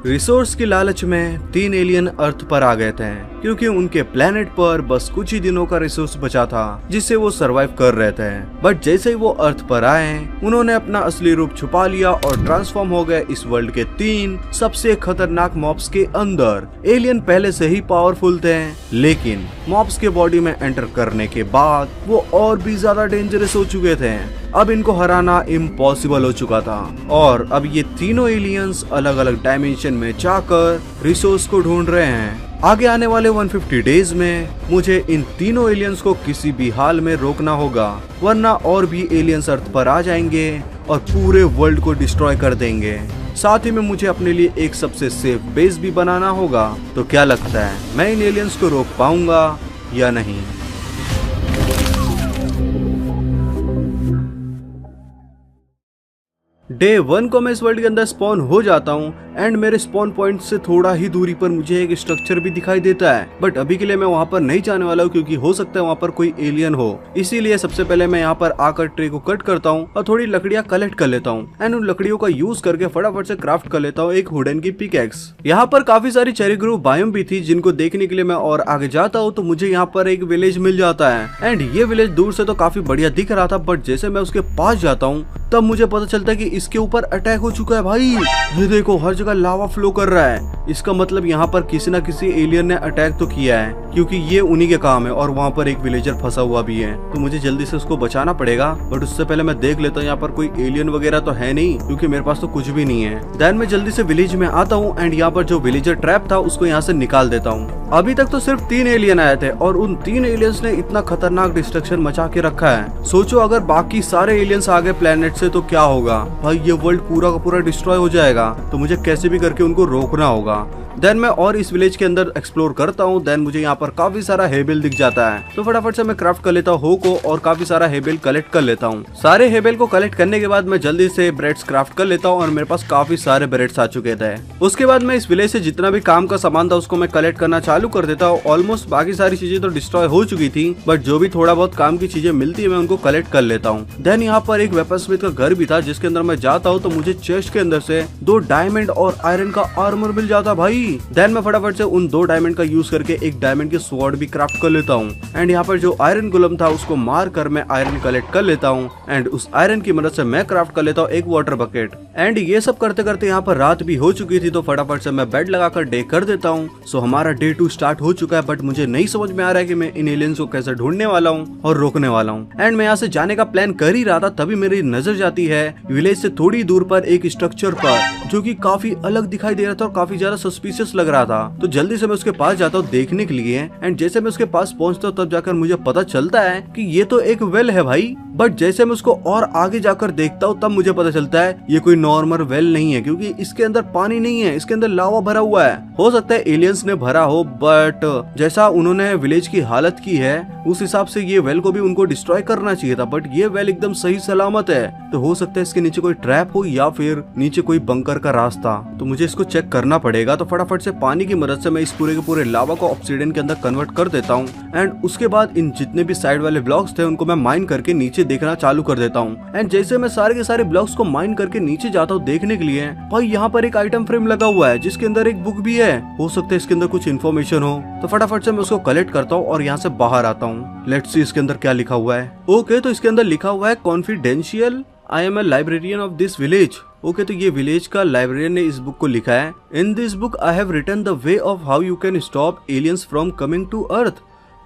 Resource की लालच में 3 एलियन अर्थ पर आ गए थे क्योंकि उनके प्लेनेट पर बस कुछ ही दिनों का रिसोर्स बचा था जिससे वो सरवाइव कर रहे थे। बट जैसे ही वो अर्थ पर आए उन्होंने अपना असली रूप छुपा लिया और ट्रांसफॉर्म हो गए इस वर्ल्ड के 3 सबसे खतरनाक मॉब्स के अंदर। एलियन पहले से ही पावरफुल थे लेकिन मॉब्स के बॉडी में एंटर करने के बाद वो और भी ज्यादा डेंजरस हो चुके थे। अब इनको हराना इम्पॉसिबल हो चुका था और अब ये तीनों एलियंस अलग अलग डायमेंशन में जाकर रिसोर्स को ढूंढ रहे हैं। आगे आने वाले 150 डेज में मुझे इन तीनों एलियंस को किसी भी हाल में रोकना होगा, वरना और भी एलियंस अर्थ पर आ जाएंगे और पूरे वर्ल्ड को डिस्ट्रॉय कर देंगे। साथ ही में मुझे अपने लिए एक सबसे सेफ बेस भी बनाना होगा। तो क्या लगता है मैं इन एलियंस को रोक पाऊंगा या नहीं? डे 1 को मैं इस वर्ल्ड के अंदर स्पॉन हो जाता हूँ एंड मेरे स्पॉन पॉइंट से थोड़ा ही दूरी पर मुझे एक स्ट्रक्चर भी दिखाई देता है। बट अभी के लिए मैं वहाँ पर नहीं जाने वाला हूँ क्योंकि हो सकता है वहाँ पर कोई एलियन हो। इसीलिए सबसे पहले मैं यहाँ पर आकर ट्री को कट करता हूँ और थोड़ी लकड़ियाँ कलेक्ट कर लेता हूँ एंड उन लकड़ियों का यूज करके फटाफट से क्राफ्ट कर लेता हूँ एक वुडन की पिकैक्स। यहाँ पर काफी सारी चेरी ग्रोव बायोम भी थी जिनको देखने के लिए मैं और आगे जाता हूँ तो मुझे यहाँ पर एक विलेज मिल जाता है एंड ये विलेज दूर से तो काफी बढ़िया दिख रहा था बट जैसे मैं उसके पास जाता हूँ तब मुझे पता चलता है कि इसके ऊपर अटैक हो चुका है। भाई ये देखो हर जगह लावा फ्लो कर रहा है। इसका मतलब यहाँ पर किसी न किसी एलियन ने अटैक तो किया है क्योंकि ये उन्हीं के काम है और वहाँ पर एक विलेजर फंसा हुआ भी है तो मुझे जल्दी से उसको बचाना पड़ेगा। बट उससे पहले मैं देख लेता हूँ यहाँ पर कोई एलियन वगैरह तो है नहीं क्योंकि मेरे पास तो कुछ भी नहीं है। देन मैं जल्दी से विलेज में आता हूँ एंड यहाँ पर जो विलेजर ट्रैप था उसको यहाँ से निकाल देता हूँ। अभी तक तो सिर्फ 3 एलियन आए थे और उन 3 एलियंस ने इतना खतरनाक डिस्ट्रक्शन मचा के रखा है। सोचो अगर बाकी सारे एलियंस आ गए प्लेनेट से तो क्या होगा। भाई ये वर्ल्ड पूरा का पूरा डिस्ट्रॉय हो जाएगा तो मुझे कैसे भी करके उनको रोकना होगा। देन मैं और इस विलेज के अंदर एक्सप्लोर करता हूँ। देन मुझे यहाँ पर काफी सारा हेबेल दिख जाता है तो फटाफट से मैं क्राफ्ट कर लेता हूँ हो को और काफी सारा हेबेल कलेक्ट कर लेता हूँ। सारे हेबेल को कलेक्ट करने के बाद मैं जल्दी से ब्रेड्स क्राफ्ट कर लेता हूँ और मेरे पास काफी सारे ब्रेड्स आ चुके थे। उसके बाद मैं इस विलेज से जितना भी काम का सामान था उसको मैं कलेक्ट करना चालू कर देता हूँ। ऑलमोस्ट बाकी सारी चीजें तो डिस्ट्रॉय हो चुकी थी बट जो भी थोड़ा बहुत काम की चीजें मिलती है मैं उनको कलेक्ट कर लेता हूँ। देन यहाँ पर एक वेपन स्मिथ का घर भी था जिसके अंदर मैं जाता हूँ तो मुझे चेस्ट के अंदर से 2 डायमंड और आयरन का आर्मर मिल जाता भाई। देन मैं फटाफट से उन 2 डायमंड का यूज करके एक डायमंड के स्वॉर्ड भी क्राफ्ट कर लेता हूँ एंड यहाँ पर जो आयरन गुलम था उसको मार कर मैं आयरन कलेक्ट कर लेता हूँ एंड उस आयरन की मदद से मैं क्राफ्ट कर लेता हूँ एक वाटर बकेट। एंड ये सब करते करते यहाँ पर रात भी हो चुकी थी तो फटाफट से मैं बेड लगाकर डे कर देता हूँ। सो हमारा डे 2 स्टार्ट हो चुका है बट मुझे नहीं समझ में आ रहा है कि मैं इन एलियंस को कैसे ढूंढने वाला हूँ और रोकने वाला हूँ। एंड मैं यहाँ से जाने का प्लान कर ही रहा था तभी मेरी नजर जाती है विलेज से थोड़ी दूर पर एक स्ट्रक्चर पर जो कि काफी अलग दिखाई दे रहा था और काफी ज्यादा सस्पिशियस लग रहा था। तो जल्दी से मैं उसके पास जाता हूँ देखने के लिए एंड जैसे मैं उसके पास पहुंचता हूँ तब जाकर मुझे पता चलता है कि ये तो एक वेल है भाई। बट जैसे मैं उसको और आगे जाकर देखता हूँ तब मुझे पता चलता है ये कोई नॉर्मल वेल नहीं है क्योंकि इसके अंदर पानी नहीं है, इसके अंदर लावा भरा हुआ है। हो सकता है एलियंस ने भरा हो बट जैसा उन्होंने विलेज की हालत की है उस हिसाब से ये वेल को भी उनको डिस्ट्रॉय करना चाहिए था बट ये वेल एकदम सही सलामत है। तो हो सकता है इसके नीचे कोई ट्रैप हो या फिर नीचे कोई बंकर का रास्ता। तो मुझे इसको चेक करना पड़ेगा। तो फटाफट से पानी की मदद से मैं इस पूरे के पूरे लावा को ऑब्सीडियन के अंदर कन्वर्ट कर देता हूँ एंड उसके बाद इन जितने भी साइड वाले ब्लॉक्स थे उनको मैं माइन करके नीचे देखना चालू कर देता हूँ। एंड जैसे मैं सारे के सारे ब्लॉक्स को माइन करके नीचे जाता हूँ देखने के लिए भाई यहाँ पर एक आइटम फ्रेम लगा हुआ है जिसके अंदर एक बुक भी है। हो सकता है इसके अंदर कुछ इन्फॉर्मेशन हो। तो फटाफट से मैं उसको कलेक्ट करता हूँ और यहाँ से बाहर आता हूँ। लेट्स सी इसके अंदर क्या लिखा हुआ है। ओके तो इसके अंदर लिखा हुआ है confidential I am a librarian of this village. Okay तो ये विलेज का लाइब्रेरियन ने इस बुक को लिखा है। In this book I have written the way of how you can stop aliens from coming to earth,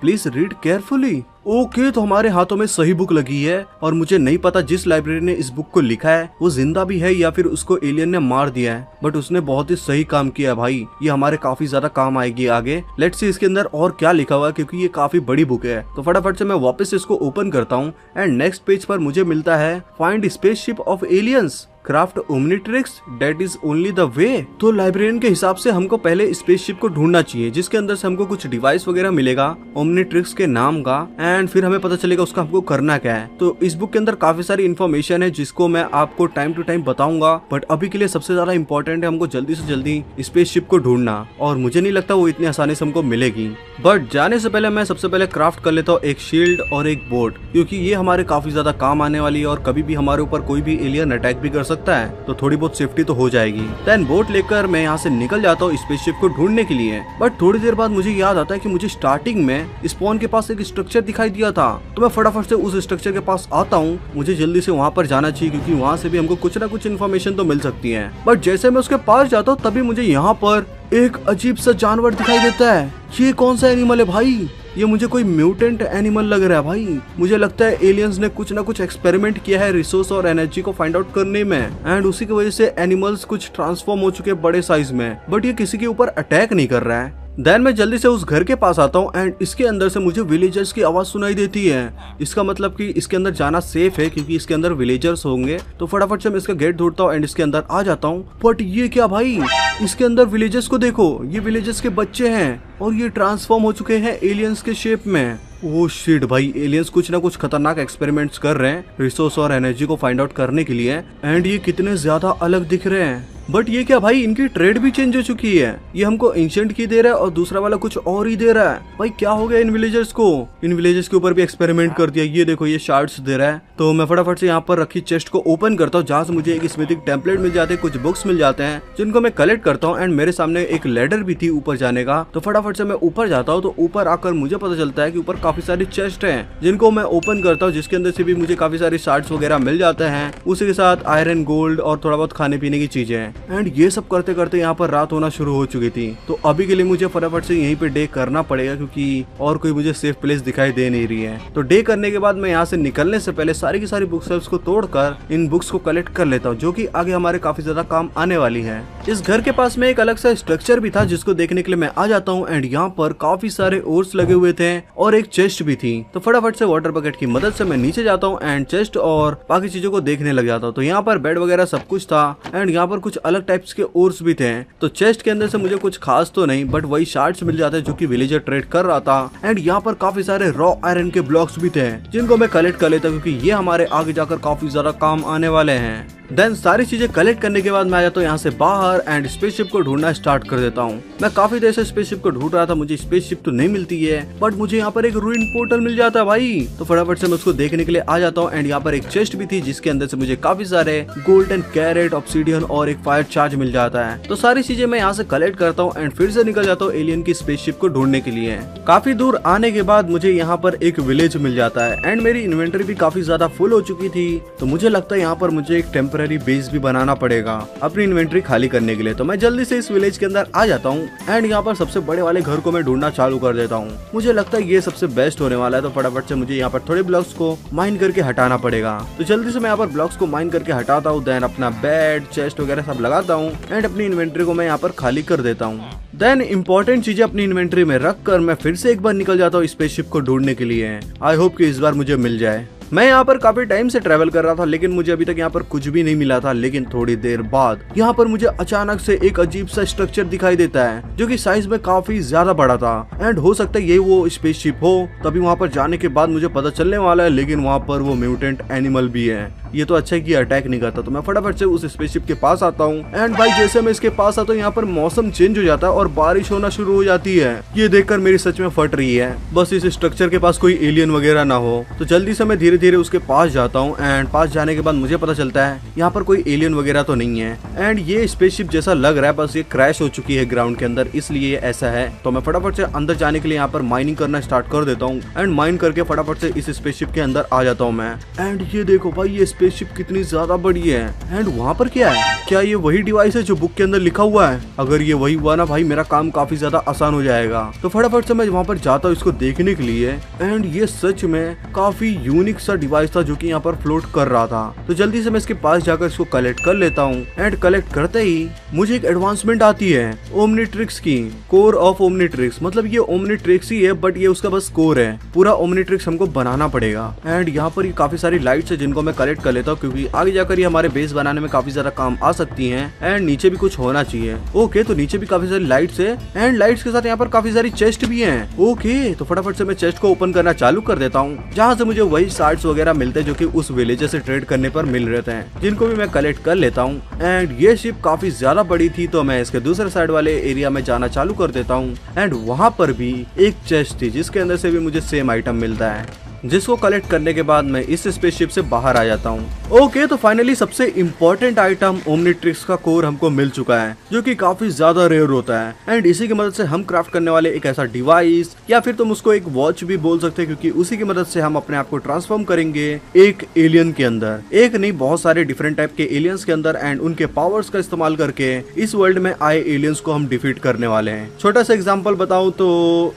please read carefully. Okay तो हमारे हाथों में सही बुक लगी है और मुझे नहीं पता जिस लाइब्रेरी ने इस बुक को लिखा है वो जिंदा भी है या फिर उसको एलियन ने मार दिया है बट उसने बहुत ही सही काम किया है भाई। ये हमारे काफी ज्यादा काम आएगी आगे। लेट्स सी इसके अंदर और क्या लिखा हुआ है क्योंकि ये काफी बड़ी बुक है। तो फटाफट से मैं वापस इसको ओपन करता हूँ एंड नेक्स्ट पेज पर मुझे मिलता है find spaceship of aliens, craft Omnitrix, that is only the way. तो लाइब्रेरियन के हिसाब से हमको पहले स्पेसशिप को ढूंढना चाहिए जिसके अंदर से हमको कुछ डिवाइस वगैरह मिलेगा ओमनिट्रिक्स के नाम का एंड फिर हमें पता चलेगा उसका हमको करना क्या है। तो इस बुक के अंदर काफी सारी इन्फॉर्मेशन है जिसको मैं आपको टाइम टू टाइम बताऊंगा बट अभी के लिए सबसे ज्यादा इंपॉर्टेंट है हमको जल्दी से जल्दी स्पेसशिप को ढूंढना और मुझे नहीं लगता वो इतनी आसानी से हमको मिलेगी। बट जाने से पहले मैं सबसे पहले क्राफ्ट कर लेता हूँ एक शील्ड और एक बोट क्योंकि ये हमारे काफी ज्यादा काम आने वाली है और कभी भी हमारे ऊपर कोई भी एलियन अटैक भी कर सकता सकता है तो थोड़ी बहुत सेफ्टी तो हो जाएगी। देन बोट लेकर मैं यहाँ से निकल जाता हूँ स्पेसशिप को ढूंढने के लिए। बट थोड़ी देर बाद मुझे याद आता है कि मुझे स्टार्टिंग में स्पॉन के पास एक स्ट्रक्चर दिखाई दिया था, तो मैं फटाफट से उस स्ट्रक्चर के पास आता हूँ। मुझे जल्दी से वहाँ पर जाना चाहिए क्योंकि वहाँ से भी हमको कुछ ना कुछ इन्फॉर्मेशन तो मिल सकती है। बट जैसे मैं उसके पास जाता हूँ तभी मुझे यहाँ पर एक अजीब सा जानवर दिखाई देता है। ये कौन सा एनिमल है भाई? ये मुझे कोई म्यूटेंट एनिमल लग रहा है भाई। मुझे लगता है एलियंस ने कुछ ना कुछ एक्सपेरिमेंट किया है रिसोर्स और एनर्जी को फाइंड आउट करने में, एंड उसी की वजह से एनिमल्स कुछ ट्रांसफॉर्म हो चुके हैं बड़े साइज में, बट ये किसी के ऊपर अटैक नहीं कर रहा है। देन मैं जल्दी से उस घर के पास आता हूँ एंड इसके अंदर से मुझे विलेजर्स की आवाज सुनाई देती है। इसका मतलब कि इसके अंदर जाना सेफ है क्योंकि इसके अंदर विलेजर्स होंगे। तो फटाफट से मैं इसका गेट ढूंढता हूँ एंड इसके अंदर आ जाता हूँ। बट ये क्या भाई, इसके अंदर विलेजर्स को देखो, ये विलेजर्स के बच्चे हैं और ये ट्रांसफॉर्म हो चुके हैं एलियंस के शेप में। ओह शिट भाई, एलियंस कुछ ना कुछ खतरनाक एक्सपेरिमेंट्स कर रहे हैं रिसोर्स और एनर्जी को फाइंड आउट करने के लिए, एंड ये कितने ज्यादा अलग दिख रहे हैं। बट ये क्या भाई, इनकी ट्रेड भी चेंज हो चुकी है। ये हमको एंशिएंट की दे रहा है और दूसरा वाला कुछ और ही दे रहा है। भाई क्या हो गया इन विलेजर्स को? इन विलेजर्स के ऊपर भी एक्सपेरिमेंट कर दिया। ये देखो ये शार्ड्स दे रहा है। तो मैं फटाफट से यहाँ पर रखी चेस्ट को ओपन करता हूँ जहाँ से मुझे एक स्मिथिंग टेम्पलेट मिल जाते हैं, कुछ बुक्स मिल जाते हैं जिनको मैं कलेक्ट करता हूँ। एंड मेरे सामने एक लेडर भी थी ऊपर जाने का, तो फटाफट से मैं ऊपर जाता हूँ। तो ऊपर आकर मुझे पता चलता है कि ऊपर काफी सारी चेस्ट हैं जिनको मैं ओपन करता हूँ, जिसके अंदर से भी मुझे काफी सारे शार्ड्स वगैरह मिल जाते हैं। उसी के साथ आयरन, गोल्ड और थोड़ा बहुत खाने पीने की चीजें हैं। एंड ये सब करते करते यहाँ पर रात होना शुरू हो चुकी थी। तो अभी के लिए मुझे फटाफट से यहीं पे डे करना पड़ेगा क्योंकि और कोई मुझे सेफ प्लेस दिखाई दे नहीं रही है। तो डे करने के बाद मैं यहाँ से निकलने से पहले सारी की सारी बुक शेल्फ्स को तोड़कर इन बुक्स को कलेक्ट कर लेता हूँ, जो कि आगे हमारे काफी ज्यादा काम आने वाली है। इस घर के पास में एक अलग सा स्ट्रक्चर भी था जिसको देखने के लिए मैं आ जाता हूँ। एंड यहाँ पर काफी सारे ओर्स लगे हुए थे और एक चेस्ट भी थी। तो फटाफट से वाटर बकेट की मदद से मैं नीचे जाता हूँ एंड चेस्ट और बाकी चीजों को देखने लग जाता हूँ। तो यहाँ पर बेड वगैरह सब कुछ था एंड यहाँ पर कुछ अलग टाइप्स के ओर्स भी थे। तो चेस्ट के अंदर से मुझे कुछ खास तो नहीं, बट वही शार्ड्स मिल जाते हैं जो कि विलेजर ट्रेड कर रहा था। एंड यहाँ पर काफी सारे रॉ आयरन के ब्लॉक्स भी थे जिनको मैं कलेक्ट कर लेता क्योंकि ये हमारे आगे जाकर काफी ज्यादा काम आने वाले हैं। देन सारी चीजें कलेक्ट करने के बाद मैं आ जाता हूँ यहाँ से बाहर एंड स्पेसशिप को ढूंढना स्टार्ट कर देता हूँ। मैं काफी देर से स्पेसशिप को ढूंढ रहा था, मुझे स्पेसशिप तो नहीं मिलती है, बट मुझे यहाँ पर एक रूइन पोर्टल मिल जाता है भाई। तो फटाफट से मैं उसको देखने के लिए आ जाता हूँ। एंड यहाँ पर एक चेस्ट भी थी जिसके अंदर से मुझे काफी सारे गोल्डन कैरेट, ऑब्सीडियन और एक फायर चार्ज मिल जाता है। तो सारी चीजें मैं यहाँ से कलेक्ट करता हूँ एंड फिर से निकल जाता हूँ एलियन की स्पेसशिप को ढूंढने के लिए। काफी दूर आने के बाद मुझे यहाँ पर एक विलेज मिल जाता है एंड मेरी इन्वेंटरी भी काफी ज्यादा फुल हो चुकी थी। तो मुझे लगता है यहाँ पर मुझे एक टेम्पररी बेस भी बनाना पड़ेगा अपनी इन्वेंटरी खाली करने के लिए। तो मैं जल्दी से इस विलेज के अंदर आ जाता हूँ एंड यहाँ पर सबसे बड़े वाले घर को मैं ढूंढना चालू कर देता हूँ। मुझे लगता है ये सबसे बेस्ट होने वाला है। तो फटाफट से मुझे यहाँ पर थोड़े ब्लॉक्स को माइन करके हटाना पड़ेगा। तो जल्दी से मैं यहाँ पर ब्लॉक्स को माइन करके हटाता हूँ। देन अपना बेड, चेस्ट वगैरह सब लगाता हूँ एंड अपनी इन्वेंटरी को मैं यहाँ पर खाली कर देता हूँ। देन इंपॉर्टेंट चीजें अपनी इन्वेंटरी में रख कर मैं फिर से एक बार निकल जाता हूँ स्पेसशिप को ढूंढने के लिए। आई होप कि इस बार मुझे मिल जाए। मैं यहाँ पर काफी टाइम से ट्रैवल कर रहा था लेकिन मुझे अभी तक यहाँ पर कुछ भी नहीं मिला था। लेकिन थोड़ी देर बाद यहाँ पर मुझे अचानक से एक अजीब सा स्ट्रक्चर दिखाई देता है जो कि साइज में काफी ज्यादा बड़ा था। एंड हो सकता है ये वो स्पेसशिप हो। तभी वहाँ पर जाने के बाद मुझे पता चलने वाला है, लेकिन वहाँ पर वो म्यूटेंट एनिमल भी है। ये तो अच्छा है कि अटैक नहीं करता। तो मैं फटाफट से उस स्पेसशिप के पास आता हूँ एंड भाई जैसे मैं इसके पास आता हूँ यहाँ पर मौसम चेंज हो जाता है और बारिश होना शुरू हो जाती है। ये देखकर मेरी सच में फट रही है। बस इस स्ट्रक्चर के पास कोई एलियन वगैरह ना हो। तो जल्दी से मैं धीरे धीरे उसके पास जाता हूँ एंड पास जाने के बाद मुझे पता चलता है यहाँ पर कोई एलियन वगैरह तो नहीं है। एंड ये स्पेसशिप जैसा लग रहा है, बस ये क्रैश हो चुकी है ग्राउंड के अंदर, इसलिए ऐसा है। तो मैं फटाफट से अंदर जाने के लिए यहाँ पर माइनिंग करना स्टार्ट कर देता हूँ एंड माइन करके फटाफट से इस स्पेसशिप के अंदर आ जाता हूँ मैं। एंड ये देखो भाई ये स्पेसशिप कितनी ज्यादा बड़ी है। एंड वहाँ पर क्या है? क्या ये वही डिवाइस है जो बुक के अंदर लिखा हुआ है? अगर ये वही हुआ ना भाई, मेरा काम काफी ज्यादा आसान हो जाएगा। तो फटाफट से मैं वहाँ पर जाता हूँ इसको देखने के लिए। एंड ये सच में काफी यूनिक सा डिवाइस था जो कि यहाँ पर फ्लोट कर रहा था। तो जल्दी से मैं इसके पास जाकर इसको कलेक्ट कर लेता हूँ। एंड कलेक्ट करते ही मुझे एक एडवांसमेंट आती है ओमनीट्रिक्स की, कोर ऑफ ओमनीट्रिक्स। मतलब ये ओमनीट्रिक्स ही है बट ये उसका बस कोर है, पूरा ओमनीट्रिक्स हमको बनाना पड़ेगा। एंड यहाँ पर ये काफी सारी लाइट्स है जिनको मैं कलेक्ट कर लेता हूँ क्योंकि आगे जाकर ये हमारे बेस बनाने में काफी ज्यादा काम आ सकती हैं। एंड नीचे भी कुछ होना चाहिए। ओके, तो नीचे भी काफी सारी लाइट्स है एंड लाइट्स के साथ यहाँ पर काफी सारी चेस्ट भी हैं। ओके, तो फटाफट से मैं चेस्ट को ओपन करना चालू कर देता हूँ जहाँ से मुझे वही शार्ड्स वगैरह मिलते हैं जो कि उस विलेजर से ट्रेड करने पर मिल रहे थे, जिनको भी मैं कलेक्ट कर लेता हूँ। एंड ये शिप काफी ज्यादा बड़ी थी तो मैं इसके दूसरे साइड वाले एरिया में जाना चालू कर देता हूँ। एंड वहाँ पर भी एक चेस्ट थी जिसके अंदर से भी मुझे सेम आइटम मिलता है। जिसको कलेक्ट करने के बाद मैं इस स्पेसशिप से बाहर आ जाता हूँ। ओके, तो फाइनली सबसे इम्पोर्टेंट आइटम ओमनीट्रिक्स का कोर हमको मिल चुका है, जो कि काफी ज्यादा रेयर होता है। एंड इसी की मदद से हम क्राफ्ट करने वाले एक ऐसा डिवाइस, या फिर तुम उसको एक वॉच भी बोल सकते हैं, क्योंकि उसी की मदद से हम अपने आप को ट्रांसफॉर्म करेंगे एक एलियन के अंदर। एक नहीं, बहुत सारे डिफरेंट टाइप के एलियंस के अंदर, एंड उनके पावर्स का इस्तेमाल करके इस वर्ल्ड में आए एलियंस को हम डिफीट करने वाले हैं। छोटा सा एग्जांपल बताऊं तो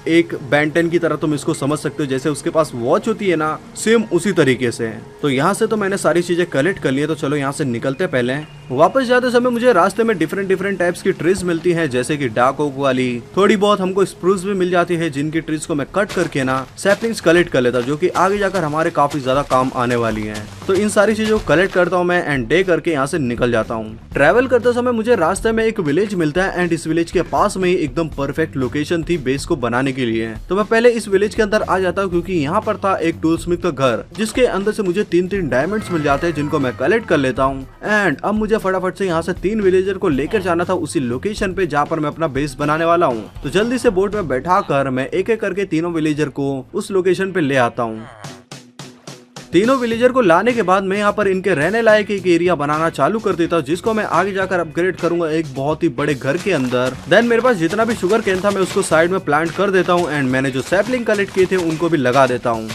एक बेंटन की तरह तुम इसको समझ सकते हो। जैसे उसके पास वॉच होती है ना, सेम उसी तरीके से। तो यहाँ से तो मैंने सारी चीजें कलेक्ट कर ली है, तो चलो यहाँ से निकलते पहले। वापस जाते समय मुझे रास्ते में डिफरेंट टाइप्स की ट्रीज मिलती हैं, जैसे कि डार्क ओक वाली। थोड़ी बहुत हमको स्प्रूस भी मिल जाती है, जिनकी ट्रीज को मैं कट करके ना सैपलिंग्स कलेक्ट कर लेता हूँ, जो कि आगे जाकर हमारे काफी ज्यादा काम आने वाली हैं। तो इन सारी चीजों को कलेक्ट करता हूँ मैं, एंड डे करके यहाँ से निकल जाता हूँ। ट्रैवल करते समय मुझे रास्ते में एक विलेज मिलता है, एंड इस विलेज के पास में ही एकदम परफेक्ट लोकेशन थी बेस को बनाने के लिए। तो मैं पहले इस विलेज के अंदर आ जाता हूँ, क्योंकि यहाँ पर था एक टूल स्मिथ का घर, जिसके अंदर से मुझे 3 डायमंड्स मिल जाते हैं, जिनको मैं कलेक्ट कर लेता हूँ। एंड अब मुझे फटाफट से यहाँ से 3 विलेजर को लेकर जाना था उसी लोकेशन पे जहाँ पर मैं अपना बेस बनाने वाला हूँ। तो जल्दी से बोट में बैठा कर मैं एक एक करके तीनों विलेजर को उस लोकेशन पे ले आता हूँ। तीनों विलेजर को लाने के बाद मैं यहाँ पर इनके रहने लायक एक एरिया बनाना चालू कर देता हूँ, जिसको मैं आगे जाकर अपग्रेड करूंगा एक बहुत ही बड़े घर के अंदर। देन मेरे पास जितना भी शुगर केन था मैं उसको साइड में प्लांट कर देता हूँ, एंड मैंने जो सैपलिंग कलेक्ट किए थे उनको भी लगा देता हूँ।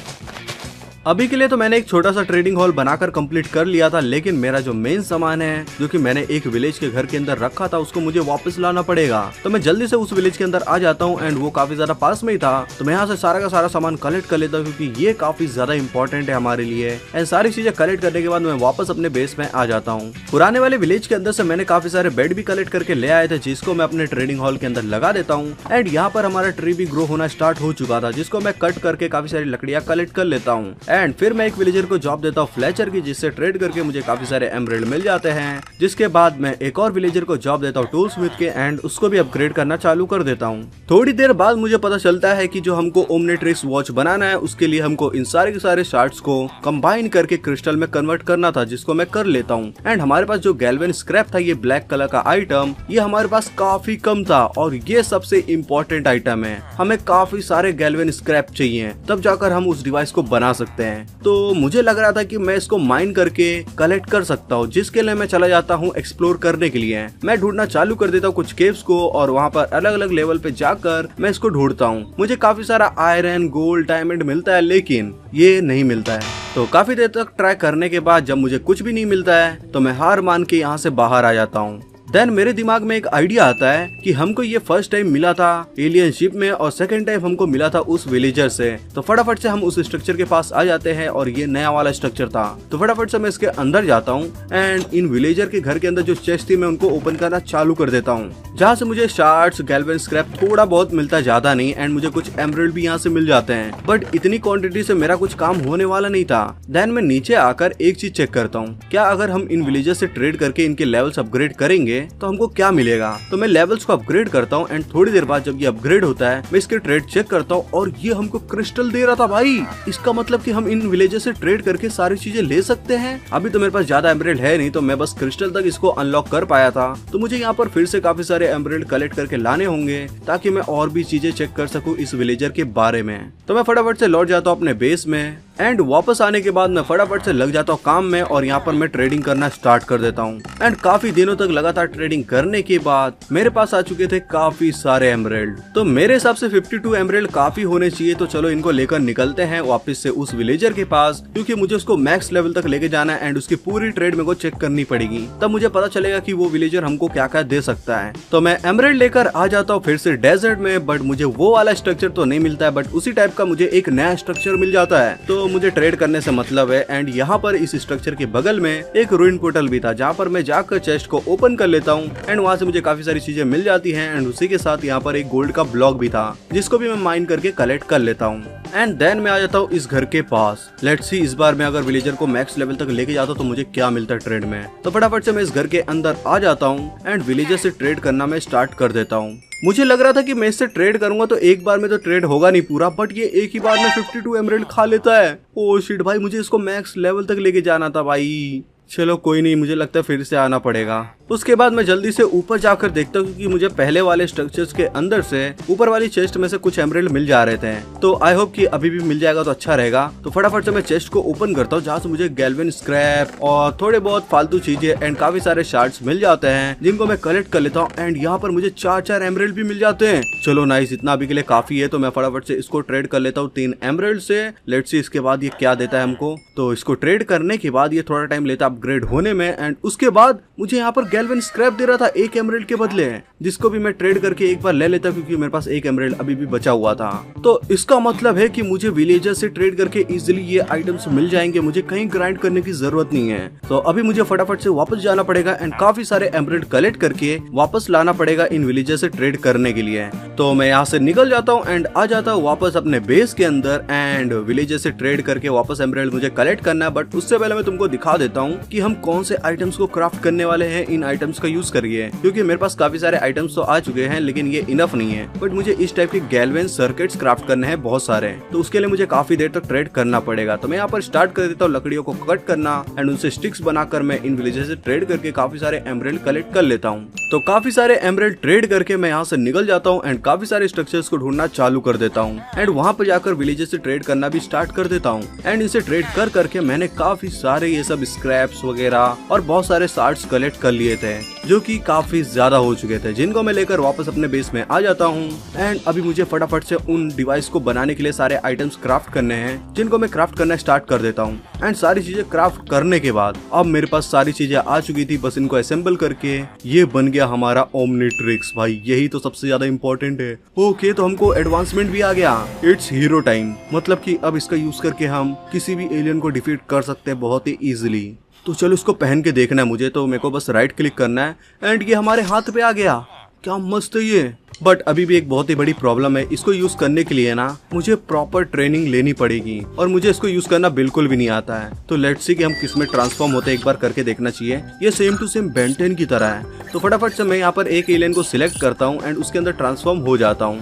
अभी के लिए तो मैंने एक छोटा सा ट्रेडिंग हॉल बनाकर कंप्लीट कर लिया था, लेकिन मेरा जो मेन सामान है, जो कि मैंने एक विलेज के घर के अंदर रखा था, उसको मुझे वापस लाना पड़ेगा। तो मैं जल्दी से उस विलेज के अंदर आ जाता हूँ, एंड वो काफी ज्यादा पास में ही था। तो मैं यहाँ से सारा का सारा सामान कलेक्ट कर लेता हूँ, क्योंकि ये काफी ज्यादा इंपॉर्टेंट है हमारे लिए। एंड सारी चीजें कलेक्ट करने के बाद मैं वापस अपने बेस में आ जाता हूँ। पुराने वाले विलेज के अंदर से मैंने काफी सारे बेड भी कलेक्ट करके ले आए थे, जिसको मैं अपने ट्रेडिंग हॉल के अंदर लगा देता हूँ। एंड यहाँ पर हमारा ट्री भी ग्रो होना स्टार्ट हो चुका था, जिसको मैं कट करके काफी सारी लकड़ियां कलेक्ट कर लेता हूँ। एंड फिर मैं एक को जॉब देता हूँ फ्लेचर की, जिससे ट्रेड करके मुझे काफी सारे एमराल्ड मिल जाते हैं। जिसके बाद मैं एक और विलेजर को जॉब देता हूँ टूल स्मिथ के, एंड उसको भी अपग्रेड करना चालू कर देता हूँ। थोड़ी देर बाद मुझे पता चलता है कि जो हमको ओमनीट्रिक्स वॉच बनाना है, उसके लिए हमको इन सारे के सारे शार्ट्स को कंबाइन करके क्रिस्टल में कन्वर्ट करना था, जिसको मैं कर लेता हूँ। एंड हमारे पास जो गैल्वेन स्क्रैप था, ये ब्लैक कलर का आइटम, ये हमारे पास काफी कम था, और ये सबसे इम्पोर्टेंट आइटम है। हमें काफी सारे गैल्वेन स्क्रैप चाहिए, तब जाकर हम उस डिवाइस को बना सकते हैं। तो मुझे लग रहा था कि मैं इसको माइन करके कलेक्ट कर सकता हूँ, जिसके लिए मैं चला जाता हूँ एक्सप्लोर करने के लिए। मैं ढूंढना चालू कर देता हूँ कुछ केव्स को, और वहाँ पर अलग अलग लेवल पे जाकर मैं इसको ढूंढता हूँ। मुझे काफी सारा आयरन, गोल्ड, डायमंड मिलता है, लेकिन ये नहीं मिलता है। तो काफी देर तक ट्राई करने के बाद जब मुझे कुछ भी नहीं मिलता है, तो मैं हार मान के यहाँ से बाहर आ जाता हूँ। देन मेरे दिमाग में एक आइडिया आता है कि हमको ये फर्स्ट टाइम मिला था एलियन शिप में, और सेकंड टाइम हमको मिला था उस विलेजर से। तो फटाफट से हम उस स्ट्रक्चर के पास आ जाते हैं, और ये नया वाला स्ट्रक्चर था। तो फटाफट से मैं इसके अंदर जाता हूँ, एंड इन विलेजर के घर के अंदर जो चेस्ट थी मैं उनको ओपन करना चालू कर देता हूँ, जहाँ से मुझे शार्ट्स, गैल्वेन स्क्रैप थोड़ा बहुत मिलता है, ज्यादा नहीं। एंड मुझे कुछ एमराल्ड भी यहाँ से मिल जाते हैं, बट इतनी क्वांटिटी से मेरा कुछ काम होने वाला नहीं था। देन मैं नीचे आकर एक चीज चेक करता हूँ, क्या अगर हम इन विलेजर से ट्रेड करके इनके लेवल्स अपग्रेड करेंगे तो हमको क्या मिलेगा। तो मैं लेवल्स को अपग्रेड करता हूँ, एंड थोड़ी देर बाद जब ये अपग्रेड होता है, मैं इसके ट्रेड चेक करता हूँ, और ये हमको क्रिस्टल दे रहा था भाई। इसका मतलब कि हम इन विलेजर से ट्रेड करके सारी चीजें ले सकते हैं। अभी तो मेरे पास ज्यादा एमराल्ड है नहीं, तो मैं बस क्रिस्टल तक इसको अनलॉक कर पाया था। तो मुझे यहाँ पर फिर से काफी सारे एमराल्ड कलेक्ट करके लाने होंगे, ताकि मैं और भी चीजें चेक कर सकूं इस विलेजर के बारे में। तो मैं फटाफट से लौट जाता हूँ अपने बेस में, एंड वापस आने के बाद मैं फटाफट से लग जाता हूँ काम में, और यहाँ पर मैं ट्रेडिंग करना स्टार्ट कर देता हूँ। एंड काफी दिनों तक लगातार ट्रेडिंग करने के बाद मेरे पास आ चुके थे काफी सारे एमराल्ड। तो मेरे हिसाब से 52 एमराल्ड काफी होने चाहिए। तो चलो इनको लेकर निकलते हैं वापस से उस विलेजर के पास, क्योंकि मुझे उसको मैक्स लेवल तक लेके जाना है, एंड उसकी पूरी ट्रेड मेरे को चेक करनी पड़ेगी। तब मुझे पता चलेगा कि वो विलेजर हमको क्या क्या दे सकता है। तो मैं एमराल्ड लेकर आ जाता हूँ फिर से डेजर्ट में, बट मुझे वो वाला स्ट्रक्चर तो नहीं मिलता है, बट उसी टाइप का मुझे एक नया स्ट्रक्चर मिल जाता है। तो मुझे ट्रेड करने से मतलब है। एंड यहाँ पर इस स्ट्रक्चर के बगल में एक रूइन पोर्टल भी था, जहाँ पर मैं जाकर चेस्ट को ओपन कर लेता हूँ, एंड वहाँ से मुझे काफी सारी चीजें मिल जाती हैं। एंड उसी के साथ यहाँ पर एक गोल्ड का ब्लॉक भी था, जिसको भी मैं माइन करके कलेक्ट कर लेता हूँ। एंड देन मैं आ जाता हूँ इस घर के पास। लेट्स सी इस बार मैं अगर विलेजर को मैक्स लेवल तक लेके जाता हूँ तो मुझे क्या मिलता है ट्रेड में। तो फटाफट से मैं इस घर के अंदर आ जाता हूँ, एंड विलेजर से ट्रेड करना मैं स्टार्ट कर देता हूँ। मुझे लग रहा था कि मैं इससे ट्रेड करूंगा तो एक बार में तो ट्रेड होगा नहीं पूरा, बट ये एक ही बार में 52 एमराल्ड खा लेता है। ओ शिट भाई, मुझे इसको मैक्स लेवल तक लेके जाना था भाई। चलो कोई नहीं, मुझे लगता है फिर से आना पड़ेगा। उसके बाद मैं जल्दी से ऊपर जाकर देखता हूँ क्योंकि मुझे पहले वाले स्ट्रक्चर्स के अंदर से ऊपर वाली चेस्ट में से कुछ एमराल्ड मिल जा रहे थे। तो आई होप कि अभी भी मिल जाएगा तो अच्छा रहेगा। तो फटाफट से मैं चेस्ट को ओपन करता हूँ जहाँ से मुझे गैल्वेन स्क्रैप और थोड़े बहुत फालतू चीजें एंड काफी सारे शार्ड्स मिल जाते हैं जिनको मैं कलेक्ट कर लेता हूँ। एंड यहाँ पर मुझे 4 एमराल्ड भी मिल जाते हैं। चलो नाइस, इतना अभी के लिए काफी है। तो मैं फटाफट से इसको ट्रेड कर लेता हूँ 3 एमराल्ड से। लेट्स सी इसके बाद ये क्या देता है हमको। तो इसको ट्रेड करने के बाद ये थोड़ा टाइम लेता अपग्रेड होने में। एंड उसके बाद मुझे यहाँ पर गैल्वेन स्क्रैप दे रहा था 1 एमराल्ड के बदले, जिसको भी मैं ट्रेड करके एक बार ले लेता क्योंकि मेरे पास 1 एमराल्ड अभी भी बचा हुआ था। तो इसका मतलब है कि मुझे विलेजर से ट्रेड करके इजीली ये आइटम्स मिल जाएंगे, मुझे कहीं ग्राइंड करने की जरूरत नहीं है। तो अभी मुझे फटाफट से वापस जाना पड़ेगा एंड काफी सारे एमराल्ड कलेक्ट करके वापस लाना पड़ेगा इन विलेजर से ट्रेड करने के लिए। तो मैं यहाँ से निकल जाता हूँ एंड आ जाता हूँ वापस अपने बेस के अंदर एंड विलेजर से ट्रेड करके वापस एमराल्ड मुझे कलेक्ट करना है। बट उससे पहले मैं तुमको दिखा देता हूँ कि हम कौन से आइटम्स को क्राफ्ट करने वाले हैं इन आइटम्स का यूज करिए, क्योंकि मेरे पास काफी सारे आइटम्स तो आ चुके हैं लेकिन ये इनफ नहीं है। बट मुझे इस टाइप के गैल्वेन सर्किट्स क्राफ्ट करने हैं बहुत सारे, तो उसके लिए मुझे काफी देर तक ट्रेड करना पड़ेगा। तो मैं यहाँ पर स्टार्ट कर देता हूँ लकड़ियों को कट करना एंड उनसे स्टिक्स बनाकर मैं इन विलेजेस से ट्रेड करके काफी सारे एमराल्ड कलेक्ट कर लेता हूँ। तो काफी सारे एमराल्ड ट्रेड करके मैं यहाँ से निकल जाता हूँ एंड काफी सारे स्ट्रक्चर्स को ढूंढना चालू कर देता हूँ एंड वहाँ पर जाकर विलेजेस से ट्रेड करना भी स्टार्ट कर देता हूँ। एंड इनसे ट्रेड कर करके मैंने काफी सारे ये सब स्क्रैप्स वगैरह और बहुत सारे शार्ड्स कलेक्ट कर लिए थे जो कि काफी ज्यादा हो चुके थे, जिनको मैं लेकर वापस अपने बेस में आ जाता हूँ। एंड अभी मुझे फटाफट से उन डिवाइस को बनाने के लिए सारे आइटम्स क्राफ्ट करने हैं जिनको मैं क्राफ्ट करना स्टार्ट कर देता हूँ। एंड सारी चीजें क्राफ्ट करने के बाद अब मेरे पास सारी चीजें आ चुकी थी, बस इनको असेंबल करके ये बन गया हमारा ओमनीट्रिक्स। भाई यही तो सबसे ज्यादा इम्पोर्टेंट है। ओके, तो हमको एडवांसमेंट भी आ गया, इट्स हीरो टाइम। मतलब कि अब इसका यूज करके हम किसी भी एलियन को डिफीट कर सकते हैं बहुत ही इजिली। तो चलो इसको पहन के देखना है मुझे। तो मेरे को बस राइट क्लिक करना है एंड ये हमारे हाथ पे आ गया। क्या मस्त है ये। बट अभी भी एक बहुत ही बड़ी प्रॉब्लम है, इसको यूज करने के लिए ना मुझे प्रॉपर ट्रेनिंग लेनी पड़ेगी और मुझे इसको यूज करना बिल्कुल भी नहीं आता है। तो लेट्स सी कि हम किस में ट्रांसफॉर्म होते हैं, एक बार करके देखना चाहिए। ये सेम टू सेम बेन 10 की तरह है। तो फटाफट से मैं यहाँ पर एक एलियन को सिलेक्ट करता हूँ एंड उसके अंदर ट्रांसफॉर्म हो जाता हूँ।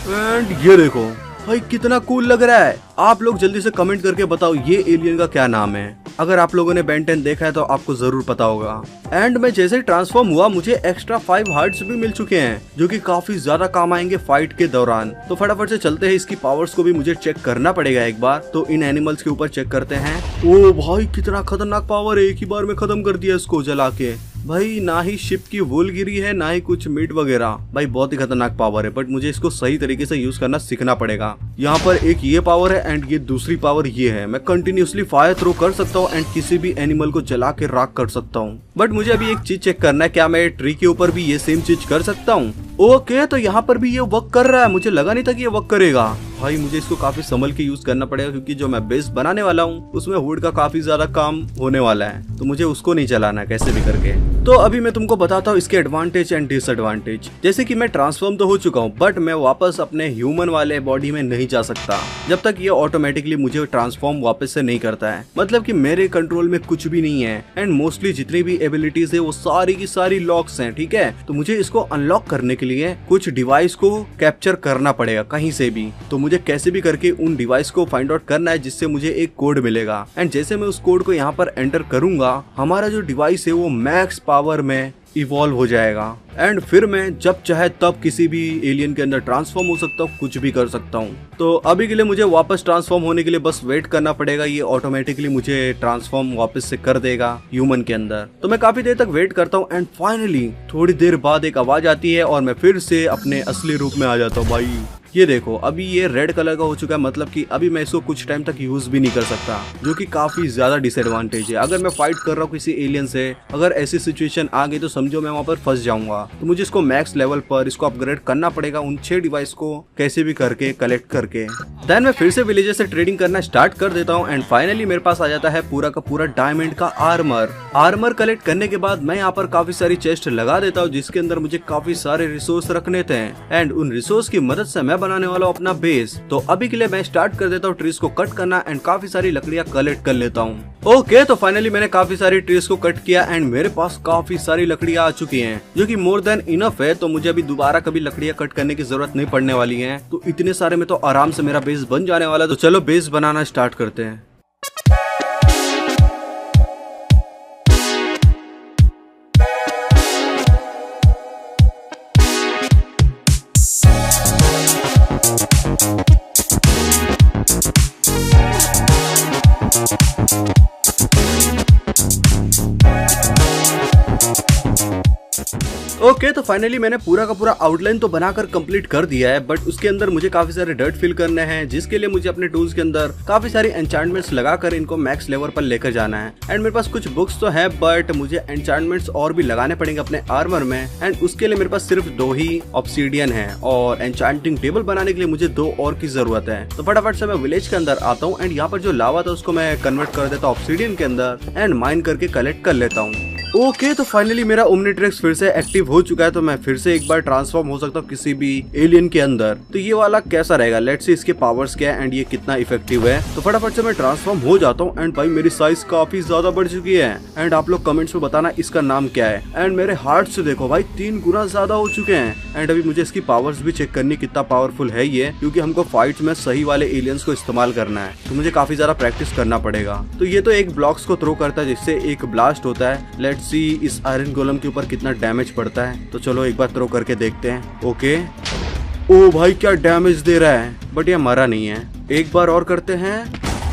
एंड ये देखो भाई कितना कूल लग रहा है। आप लोग जल्दी से कमेंट करके बताओ ये एलियन का क्या नाम है। अगर आप लोगों ने बेन 10 देखा है तो आपको जरूर पता होगा। एंड मैं जैसे ही ट्रांसफॉर्म हुआ मुझे एक्स्ट्रा 5 हार्ट्स भी मिल चुके हैं जो कि काफी ज्यादा काम आएंगे फाइट के दौरान। तो फटाफट से चलते हैं, इसकी पावर्स को भी मुझे चेक करना पड़ेगा एक बार। तो इन एनिमल्स के ऊपर चेक करते हैं। ओ भाई कितना खतरनाक पावर है, एक ही बार में खत्म कर दिया इसको जला के। भाई ना ही शिप की वूल गिरी है ना ही कुछ मीट वगैरह। भाई बहुत ही खतरनाक पावर है, बट मुझे इसको सही तरीके से यूज करना सीखना पड़ेगा। यहाँ पर एक ये पावर है एंड ये दूसरी पावर ये है। मैं कंटिन्यूसली फायर थ्रो कर सकता हूँ एंड किसी भी एनिमल को जला के राख कर सकता हूँ। बट मुझे अभी एक चीज चेक करना है, क्या मैं ट्री के ऊपर भी ये सेम चीज कर सकता हूँ? ओके, तो यहाँ पर भी ये वर्क कर रहा है। मुझे लगा नहीं था कि ये वर्क करेगा। भाई मुझे इसको काफी संभल के यूज करना पड़ेगा क्योंकि जो मैं बेस बनाने वाला हूँ उसमें वुड का काफी ज्यादा काम होने वाला है, तो मुझे उसको नहीं चलाना कैसे भी करके। तो अभी मैं तुमको बताता हूँ इसके एडवांटेज एंड डिसएडवांटेज। जैसे कि मैं ट्रांसफॉर्म तो हो चुका हूँ बट मैं वापस अपने ह्यूमन वाले बॉडी में नहीं जा सकता जब तक ये ऑटोमेटिकली मुझे ट्रांसफॉर्म वापस से नहीं करता है। मतलब कि मेरे कंट्रोल में कुछ भी नहीं है एंड मोस्टली जितनी भी एबिलिटीज है वो सारी की सारी लॉक्स हैं, ठीक है। तो मुझे इसको अनलॉक करने के लिए कुछ डिवाइस को कैप्चर करना पड़ेगा कहीं से भी। तो मुझे कैसे भी करके उन डिवाइस को फाइंड आउट करना है जिससे मुझे एक कोड मिलेगा। एंड जैसे मैं उस कोड को यहाँ पर एंटर करूंगा हमारा जो डिवाइस है वो मैक्स पावर में इवॉल्व हो जाएगा एंड फिर मैं जब चाहे तब किसी भी एलियन के अंदर ट्रांसफॉर्म हो सकता हूँ, कुछ भी कर सकता हूँ। तो अभी के लिए मुझे वापस ट्रांसफॉर्म होने के लिए बस वेट करना पड़ेगा। ये ऑटोमेटिकली मुझे ट्रांसफॉर्म वापस से कर देगा ह्यूमन के अंदर। तो मैं काफी देर तक वेट करता हूँ एंड फाइनली थोड़ी देर बाद एक आवाज आती है और मैं फिर से अपने असली रूप में आ जाता हूँ। भाई ये देखो अभी ये रेड कलर का हो चुका है, मतलब कि अभी मैं इसको कुछ टाइम तक यूज भी नहीं कर सकता, जो कि काफी ज्यादा डिसएडवांटेज है। अगर मैं फाइट कर रहा हूँ किसी एलियन से, अगर ऐसी सिचुएशन आ गई तो समझो मैं वहां पर फंस जाऊंगा। तो मुझे इसको मैक्स लेवल पर इसको अपग्रेड करना पड़ेगा उन 6 डिवाइस को कैसे भी करके कलेक्ट करके। देन मैं फिर से विलेजर से ट्रेडिंग करना स्टार्ट कर देता हूँ एंड फाइनली मेरे पास आ जाता है पूरा का पूरा डायमंड का आर्मर कलेक्ट करने के बाद मैं यहाँ पर काफी सारी चेस्ट लगा देता हूँ जिसके अंदर मुझे काफी सारे रिसोर्स रखने थे एंड उन रिसोर्स की मदद से मैं बनाने वाला हूँ अपना बेस। तो अभी के लिए मैं स्टार्ट कर देता हूँ ट्रीज को कट करना एंड काफी सारी लकड़ियाँ कलेक्ट कर लेता हूँ। ओके, तो फाइनली मैंने काफी सारी ट्रीज को कट किया एंड मेरे पास काफी सारी लकड़ियाँ आ चुकी हैं जो कि मोर देन इनफ है। तो मुझे अभी दोबारा कभी लकड़ियाँ कट करने की जरूरत नहीं पड़ने वाली है। तो इतने सारे में तो आराम से मेरा बेस बन जाने वाला है। तो चलो बेस बनाना स्टार्ट करते हैं। ओके तो फाइनली मैंने पूरा का पूरा आउटलाइन तो बनाकर कंप्लीट कर दिया है, बट उसके अंदर मुझे काफी सारे डर्ट फिल करने हैं, जिसके लिए मुझे अपने टूल्स के अंदर काफी सारी एन्चांटमेंट्स लगाकर इनको मैक्स लेवल पर लेकर जाना है। एंड मेरे पास कुछ बुक्स तो है, बट मुझे एन्चांटमेंट्स और भी लगाने पड़ेंगे अपने आर्मर में। एंड उसके लिए मेरे पास सिर्फ 2 ही ऑब्सीडियन है और एन्चांटिंग टेबल बनाने के लिए मुझे 2 और की जरूरत है। तो फटाफट से मैं विलेज के अंदर आता हूँ एंड यहाँ पर जो लावा था उसको मैं कन्वर्ट कर देता हूँ ऑब्सीडियन के अंदर एंड माइन करके कलेक्ट कर लेता हूँ। ओके तो फाइनली मेरा ओमनीट्रिक्स फिर से एक्टिव हो चुका है, तो मैं फिर से एक बार ट्रांसफॉर्म हो सकता हूँ किसी भी एलियन के अंदर। तो ये वाला कैसा रहेगा, लेट्स सी इसके पावर्स क्या है एंड ये कितना इफेक्टिव है। तो फटाफट से मैं ट्रांसफॉर्म हो जाता हूँ एंड भाई मेरी साइज काफी ज्यादा बढ़ चुकी है। एंड आप लोग कमेंट्स में बताना इसका नाम क्या है। एंड मेरे हार्ट से देखो भाई 3 गुना ज्यादा हो चुके हैं। एंड अभी मुझे इसकी पावर्स भी चेक करनी कितना पावरफुल है ये, क्योंकि हमको फाइट्स में सही वाले एलियंस को इस्तेमाल करना है, तो मुझे काफी ज्यादा प्रैक्टिस करना पड़ेगा। तो ये तो एक ब्लॉक्स को थ्रो करता है जिससे एक ब्लास्ट होता है। लेट्स सी इस आयरन गोलम के ऊपर कितना डैमेज पड़ता है, तो चलो एक बार थ्रो करके देखते हैं। ओके ओ भाई क्या डैमेज दे रहा है, बट ये मरा नहीं है। एक बार और करते हैं।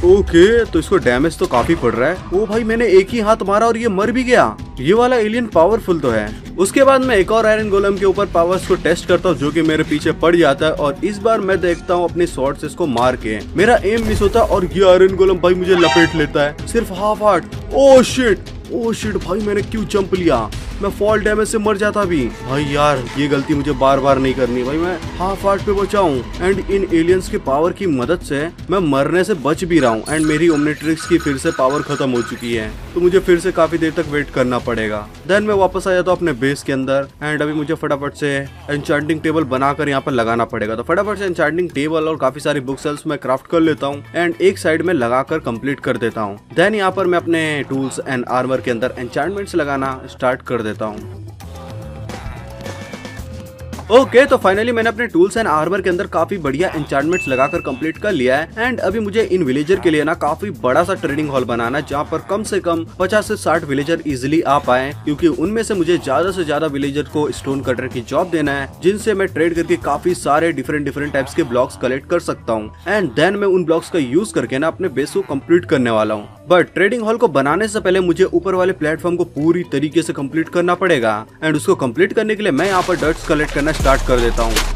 ओके तो इसको डैमेज तो काफी पड़ रहा है। ओ भाई मैंने एक ही हाथ मारा और ये मर भी गया। ये वाला एलियन पावरफुल तो है। उसके बाद मैं एक और आयरन गोलम के ऊपर पावर्स को टेस्ट करता हूँ जो कि मेरे पीछे पड़ जाता है, और इस बार मैं देखता हूँ अपनी स्वॉर्ड से इसको मार के। मेरा एम मिस होता है और ये आयरन गोलम भाई मुझे लपेट लेता है सिर्फ हाफ हार्ट। ओ शिट भाई मैंने क्यों जंप लिया, मैं फॉल डैमेज से मर जाता भी। भाई यार ये गलती मुझे बार बार नहीं करनी भाई, मैं हाफ हार्ट पे बचा हूँ। एंड इन एलियंस के पावर की मदद से मैं मरने से बच भी रहा हूँ। एंड मेरी ओमनीट्रिक्स की फिर से पावर खत्म हो चुकी है, तो मुझे फिर से काफी देर तक वेट करना पड़ेगा। देन मैं वापस आ जाता हूँ अपने बेस के अंदर एंड अभी मुझे फटाफट से एन्चांटिंग टेबल बनाकर यहाँ पर लगाना पड़ेगा। तो फटाफट से एन्चांटिंग टेबल और काफी सारी बुक सेल्स में क्राफ्ट कर लेता हूँ एंड एक साइड में लगाकर कंप्लीट कर देता हूँ। देन यहाँ पर मैं अपने टूल्स एंड आर्मर के अंदर एन्चांटमेंट्स लगाना स्टार्ट कर देता हूँ। ओके तो फाइनली मैंने अपने टूल्स एंड आर्मर के अंदर काफी बढ़िया एन्चांटमेंट्स लगाकर कंप्लीट कर लिया है। एंड अभी मुझे इन विलेजर के लिए ना काफी बड़ा सा ट्रेडिंग हॉल बनाना है, जहाँ पर कम से कम 50 से 60 विलेजर इजिली आ पाए, क्योंकि उनमें से मुझे ज्यादा से ज्यादा विलेजर को स्टोन कटर की जॉब देना है, जिनसे मैं ट्रेड करके काफी सारे डिफरेंट टाइप्स के ब्लॉक्स कलेक्ट कर सकता हूँ। एंड देन मैं उन ब्लॉक्स का यूज करके ना अपने बेस को कंप्लीट करने वाला हूँ। बट ट्रेडिंग हॉल को बनाने से पहले मुझे ऊपर वाले प्लेटफॉर्म को पूरी तरीके से कंप्लीट करना पड़ेगा। एंड उसको कंप्लीट करने के लिए मैं यहाँ पर डर्ट्स कलेक्ट करना स्टार्ट कर देता हूँ।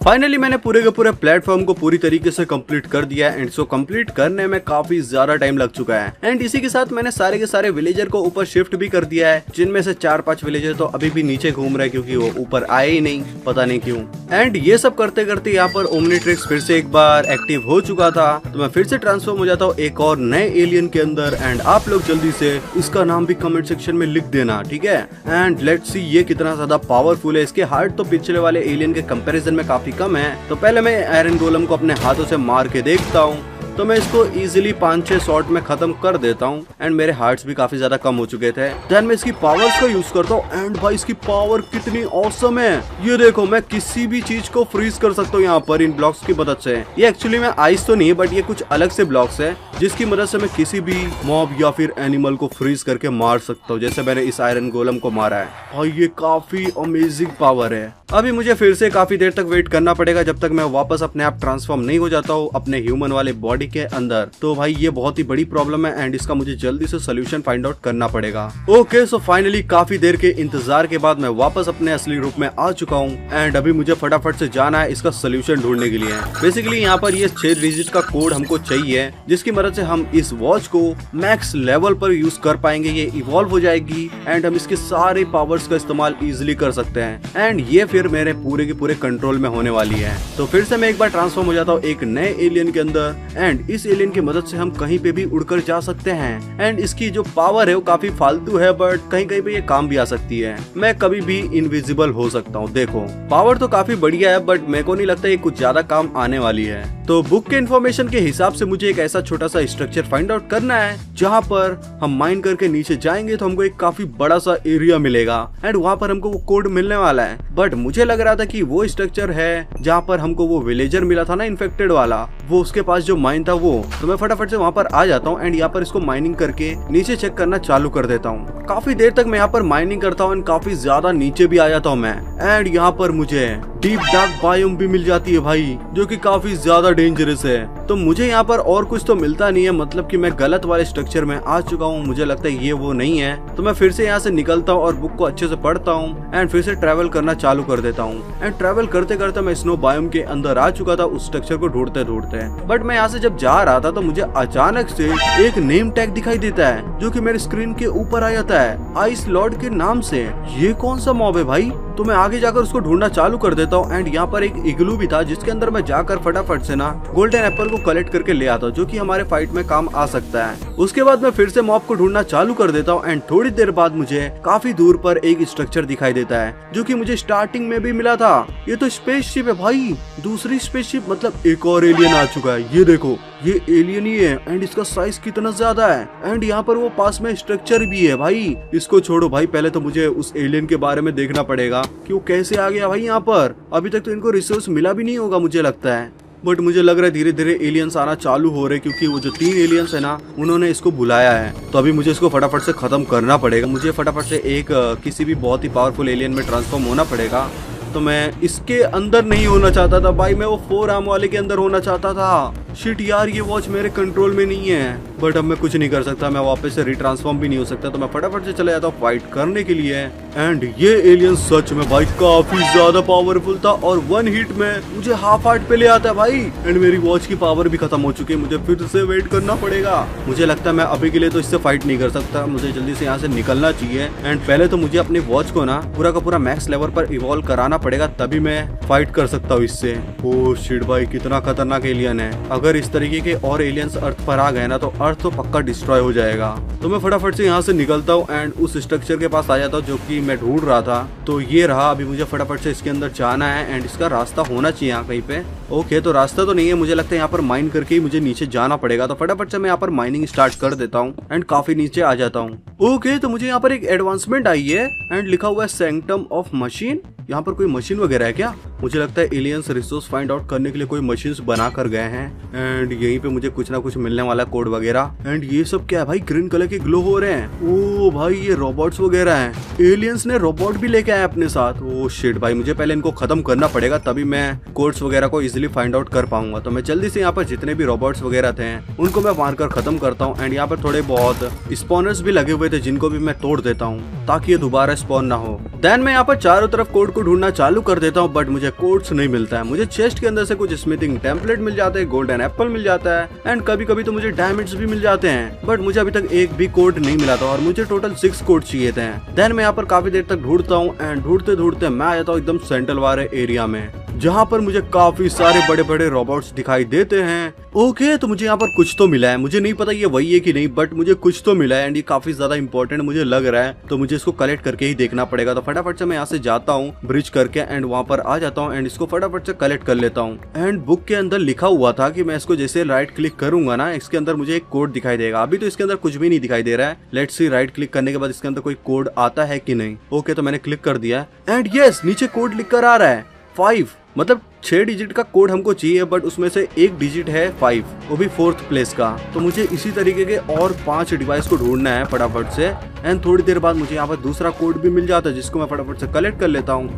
फाइनली मैंने पूरे के पूरे प्लेटफॉर्म को पूरी तरीके से कंप्लीट कर दिया है। एंड इसको कंप्लीट करने में काफी ज्यादा टाइम लग चुका है। एंड इसी के साथ मैंने सारे के सारे विलेजर को ऊपर शिफ्ट भी कर दिया है, जिनमें से 4-5 विलेजर तो अभी भी नीचे घूम रहे हैं, क्योंकि वो ऊपर आए ही नहीं, पता नहीं क्यों। एंड ये सब करते करते यहाँ पर ओमनीट्रिक्स फिर से एक बार एक्टिव हो चुका था, तो मैं फिर से ट्रांसफॉर्म हो जाता हूँ एक और नए एलियन के अंदर। एंड आप लोग जल्दी से इसका नाम भी कमेंट सेक्शन में लिख देना, ठीक है। एंड लेट्स सी ये कितना ज्यादा पावरफुल है। इसके हार्ट तो पिछले वाले एलियन के कंपैरिजन में काफी कम है। तो पहले मैं आयरन गोलम को अपने हाथों से मार के देखता हूँ, तो मैं इसको इजीली 5-6 शॉट में खत्म कर देता हूँ। एंड मेरे हार्ट्स भी काफी ज्यादा कम हो चुके थे। देन मैं इसकी पावर्स का यूज करता हूँ। एंड भाई इसकी पावर कितनी ऑसम है, ये देखो मैं किसी भी चीज को फ्रीज कर सकता हूँ यहाँ पर इन ब्लॉक्स की मदद से। ये एक्चुअली में आइस तो नहीं है, बट ये कुछ अलग से ब्लॉक्स है, जिसकी मदद से मैं किसी भी मॉब या फिर एनिमल को फ्रीज करके मार सकता हूँ, जैसे मैंने इस आयरन गोलम को मारा है। और ये काफी अमेजिंग पावर है। अभी मुझे फिर से काफी देर तक वेट करना पड़ेगा, जब तक मैं वापस अपने आप ट्रांसफॉर्म नहीं हो जाता हूँ अपने ह्यूमन वाले बॉडी के अंदर। तो भाई ये बहुत ही बड़ी प्रॉब्लम है एंड इसका मुझे जल्दी से सोल्यूशन फाइंड आउट करना पड़ेगा। ओके सो फाइनली काफी देर के इंतजार के बाद मैं वापस अपने असली रूप में आ चुका हूँ। एंड अभी मुझे फटाफट से जाना है इसका सोल्यूशन ढूंढने के लिए। बेसिकली यहाँ पर ये 6 डिजिट का कोड हमको चाहिए, जिसकी मदद से हम इस वॉच को मैक्स लेवल पर यूज कर पाएंगे। ये इवॉल्व हो जाएगी एंड हम इसके सारे पावर्स का इस्तेमाल इजिली कर सकते हैं। एंड ये फिर मेरे पूरे के पूरे कंट्रोल में होने वाली है। तो फिर से मैं एक बार ट्रांसफॉर्म हो जाता हूँ एक नए एलियन के अंदर। एंड इस एलियन की मदद से हम कहीं पे भी उड़कर जा सकते हैं। एंड इसकी जो पावर है वो काफी फालतू है, बट कहीं कहीं पे ये काम भी आ सकती है। मैं कभी भी इनविजिबल हो सकता हूँ। देखो पावर तो काफी बढ़िया है, बट मेरे को नहीं लगता ये कुछ ज्यादा काम आने वाली है। तो बुक के इन्फॉर्मेशन के हिसाब से मुझे एक ऐसा छोटा सा स्ट्रक्चर फाइंड आउट करना है, जहाँ पर हम माइन करके नीचे जाएंगे तो हमको एक काफी बड़ा सा एरिया मिलेगा एंड वहाँ पर हमको वो कोड मिलने वाला है। बट मुझे लग रहा था कि वो स्ट्रक्चर है जहाँ पर हमको वो विलेजर मिला था ना इन्फेक्टेड वाला, वो उसके पास जो माइन था वो। तो मैं फटाफट से वहाँ पर आ जाता हूँ एंड यहाँ पर इसको माइनिंग करके नीचे चेक करना चालू कर देता हूँ। काफी देर तक मैं यहाँ पर माइनिंग करता हूँ एंड काफी ज्यादा नीचे भी आ जाता हूँ मैं। एंड यहाँ पर मुझे डीप डार्क बायोम भी मिल जाती है भाई, जो कि काफी ज्यादा डेंजरस है। तो मुझे यहाँ पर और कुछ तो मिलता नहीं है, मतलब कि मैं गलत वाले स्ट्रक्चर में आ चुका हूँ। मुझे लगता है ये वो नहीं है। तो मैं फिर से यहाँ से निकलता हूँ और बुक को अच्छे से पढ़ता हूँ एंड फिर से ट्रैवल करना चालू कर देता हूँ। एंड ट्रैवल करते करते मैं स्नो बायोम के अंदर आ चुका था उस स्ट्रक्चर को ढूंढते ढूंढते। बट मैं यहाँ से जब जा रहा था तो मुझे अचानक से एक नेम टैग दिखाई देता है, जो कि मेरे स्क्रीन के ऊपर आ जाता है आइस लॉर्ड के नाम से। ये कौन सा मॉब है भाई? तो मैं आगे जाकर उसको ढूंढना चालू कर देता हूँ। एंड यहाँ पर एक इग्लू भी था जिसके अंदर मैं जाकर फटाफट से ना गोल्डन एप्पल को कलेक्ट करके ले आता हूँ, जो कि हमारे फाइट में काम आ सकता है। उसके बाद मैं फिर से मॉब को ढूंढना चालू कर देता हूँ एंड थोड़ी देर बाद मुझे काफी दूर पर एक स्ट्रक्चर दिखाई देता है, जो कि मुझे स्टार्टिंग में भी मिला था। ये तो स्पेसशिप है भाई, दूसरी स्पेसशिप, मतलब एक और एलियन आ चुका है। ये देखो, ये एलियन ही है एंड इसका साइज कितना ज्यादा है। एंड यहाँ पर वो पास में स्ट्रक्चर भी है भाई। इसको छोड़ो भाई, पहले तो मुझे उस एलियन के बारे में देखना पड़ेगा कि वो कैसे आ गया भाई यहाँ पर। अभी तक तो इनको रिसोर्स मिला भी नहीं होगा मुझे लगता है। बट मुझे लग रहा है धीरे धीरे एलियंस आना चालू हो रहे, क्योंकि वो जो 3 एलियंस है ना, उन्होंने इसको बुलाया है। तो अभी मुझे इसको फटाफट से खत्म करना पड़ेगा। मुझे फटाफट से एक किसी भी बहुत ही पावरफुल एलियन में ट्रांसफॉर्म होना पड़ेगा। तो मैं इसके अंदर नहीं होना चाहता था भाई, मैं वो 4 आर्म वाले के अंदर होना चाहता था। शिट यार, ये वॉच मेरे कंट्रोल में नहीं है। बट अब मैं कुछ नहीं कर सकता, मैं वापस से रिट्रांसफॉर्म भी नहीं हो सकता। तो मैं फटाफट से चला जाता हूँ फाइट करने के लिए। एंड ये एलियन सच में भाई काफी ज्यादा पावरफुल था और 1 हिट में मुझे हाफ हार्ट पे ले आता है भाई। एंड मेरी वॉच की पावर भी खत्म हो चुकी है, मुझे फिर से वेट करना पड़ेगा। मुझे लगता है मैं अभी के लिए तो इससे फाइट नहीं कर सकता, मुझे जल्दी से यहाँ से निकलना चाहिए। एंड पहले तो मुझे अपनी वॉच को ना पूरा का पूरा मैक्स लेवल पर इवॉल्व कराना पड़ेगा, तभी मैं फाइट कर सकता हूँ इससे। ओह शिट भाई, कितना खतरनाक एलियन है। अगर इस तरीके के और एलियंस अर्थ पर आ गए ना, तो अर्थ तो पक्का डिस्ट्रॉय हो जाएगा। तो मैं फटाफट से यहाँ से निकलता हूँ एंड उस स्ट्रक्चर के पास आ जाता हूँ जो कि मैं ढूंढ रहा था। तो ये रहा, अभी मुझे फटाफट से इसके अंदर जाना है एंड इसका रास्ता होना चाहिए यहाँ कहीं पे। ओके, तो रास्ता तो नहीं है, मुझे लगता है यहाँ पर माइन करके ही मुझे नीचे जाना पड़ेगा। तो फटाफट से मैं यहाँ पर माइनिंग स्टार्ट कर देता हूँ एंड काफी नीचे आ जाता हूँ। ओके, तो मुझे यहाँ पर एक एडवांसमेंट आई है एंड लिखा हुआ है सैंक्टम ऑफ मशीन। यहाँ पर कोई मशीन वगैरह है क्या? मुझे लगता है एलियंस रिसोर्स फाइंड आउट करने के लिए कोई मशीन्स बना कर गए हैं एंड यहीं पे मुझे कुछ ना कुछ मिलने वाला कोड वगैरह। एंड ये सब क्या है भाई? ग्रीन कलर के ग्लो हो रहे हैं। ओ भाई, ये रोबोट्स वगैरह हैं। एलियंस ने रोबोट भी लेके आए अपने साथ। ओ शिट भाई, मुझे पहले इनको खत्म करना पड़ेगा, तभी मैं कोड्स वगैरह को इजिली फाइंड आउट कर पाऊंगा। तो मैं जल्दी से यहाँ पर जितने भी रोबोट्स वगैरह थे उनको मैं मारकर खत्म करता हूँ। एंड यहाँ पर थोड़े बहुत स्पॉनर्स भी लगे हुए थे जिनको भी मैं तोड़ देता हूँ ताकि ये दोबारा स्पॉन ना हो। देन मैं यहाँ पर चारों तरफ कोड को ढूंढना चालू कर देता हूँ, बट मुझे कोड्स नहीं मिलता है। मुझे चेस्ट के अंदर से कुछ स्मिथिंग टेम्पलेट मिल जाते हैं, गोल्डन एप्पल मिल जाता है एंड कभी कभी तो मुझे डायमंड्स भी मिल जाते हैं। बट मुझे अभी तक एक भी कोड नहीं मिला था और मुझे टोटल 6 कोड चाहिए थे। देन मैं यहाँ पर काफी देर तक ढूंढता हूँ एंड ढूंढते ढूंढते मैं आ जाता हूँ एकदम सेंट्रल वाले एरिया में, जहाँ पर मुझे काफी सारे बड़े बड़े रोबोट्स दिखाई देते हैं। ओके, तो मुझे यहाँ पर कुछ तो मिला है, मुझे नहीं पता ये वही है कि नहीं, बट मुझे कुछ तो मिला है एंड ये काफी ज्यादा इंपॉर्टेंट मुझे लग रहा है। तो मुझे इसको कलेक्ट करके ही देखना पड़ेगा। तो फटाफट से मैं यहाँ से जाता हूँ ब्रिज करके एंड वहाँ पर आ जाता हूँ एंड इसको फटाफट से कलेक्ट कर लेता हूँ। एंड बुक के अंदर लिखा हुआ था कि मैं इसको जैसे राइट क्लिक करूंगा ना, इसके अंदर मुझे एक कोड दिखाई देगा। अभी तो इसके अंदर कुछ भी नहीं दिखाई दे रहा है। लेट्स सी राइट क्लिक करने के बाद इसके अंदर कोई कोड आता है कि नहीं। ओके, तो मैंने क्लिक कर दिया एंड यस, नीचे कोड लिख कर आ रहा है 5, मतलब 6 डिजिट का कोड हमको चाहिए, बट उसमें से एक डिजिट है 5, वो भी 4th प्लेस का। तो मुझे इसी तरीके के और 5 डिवाइस को ढूंढना है फटाफट से। एंड थोड़ी देर बाद मुझे यहाँ पर दूसरा कोड भी मिल जाता है जिसको मैं फटाफट से कलेक्ट कर लेता हूँ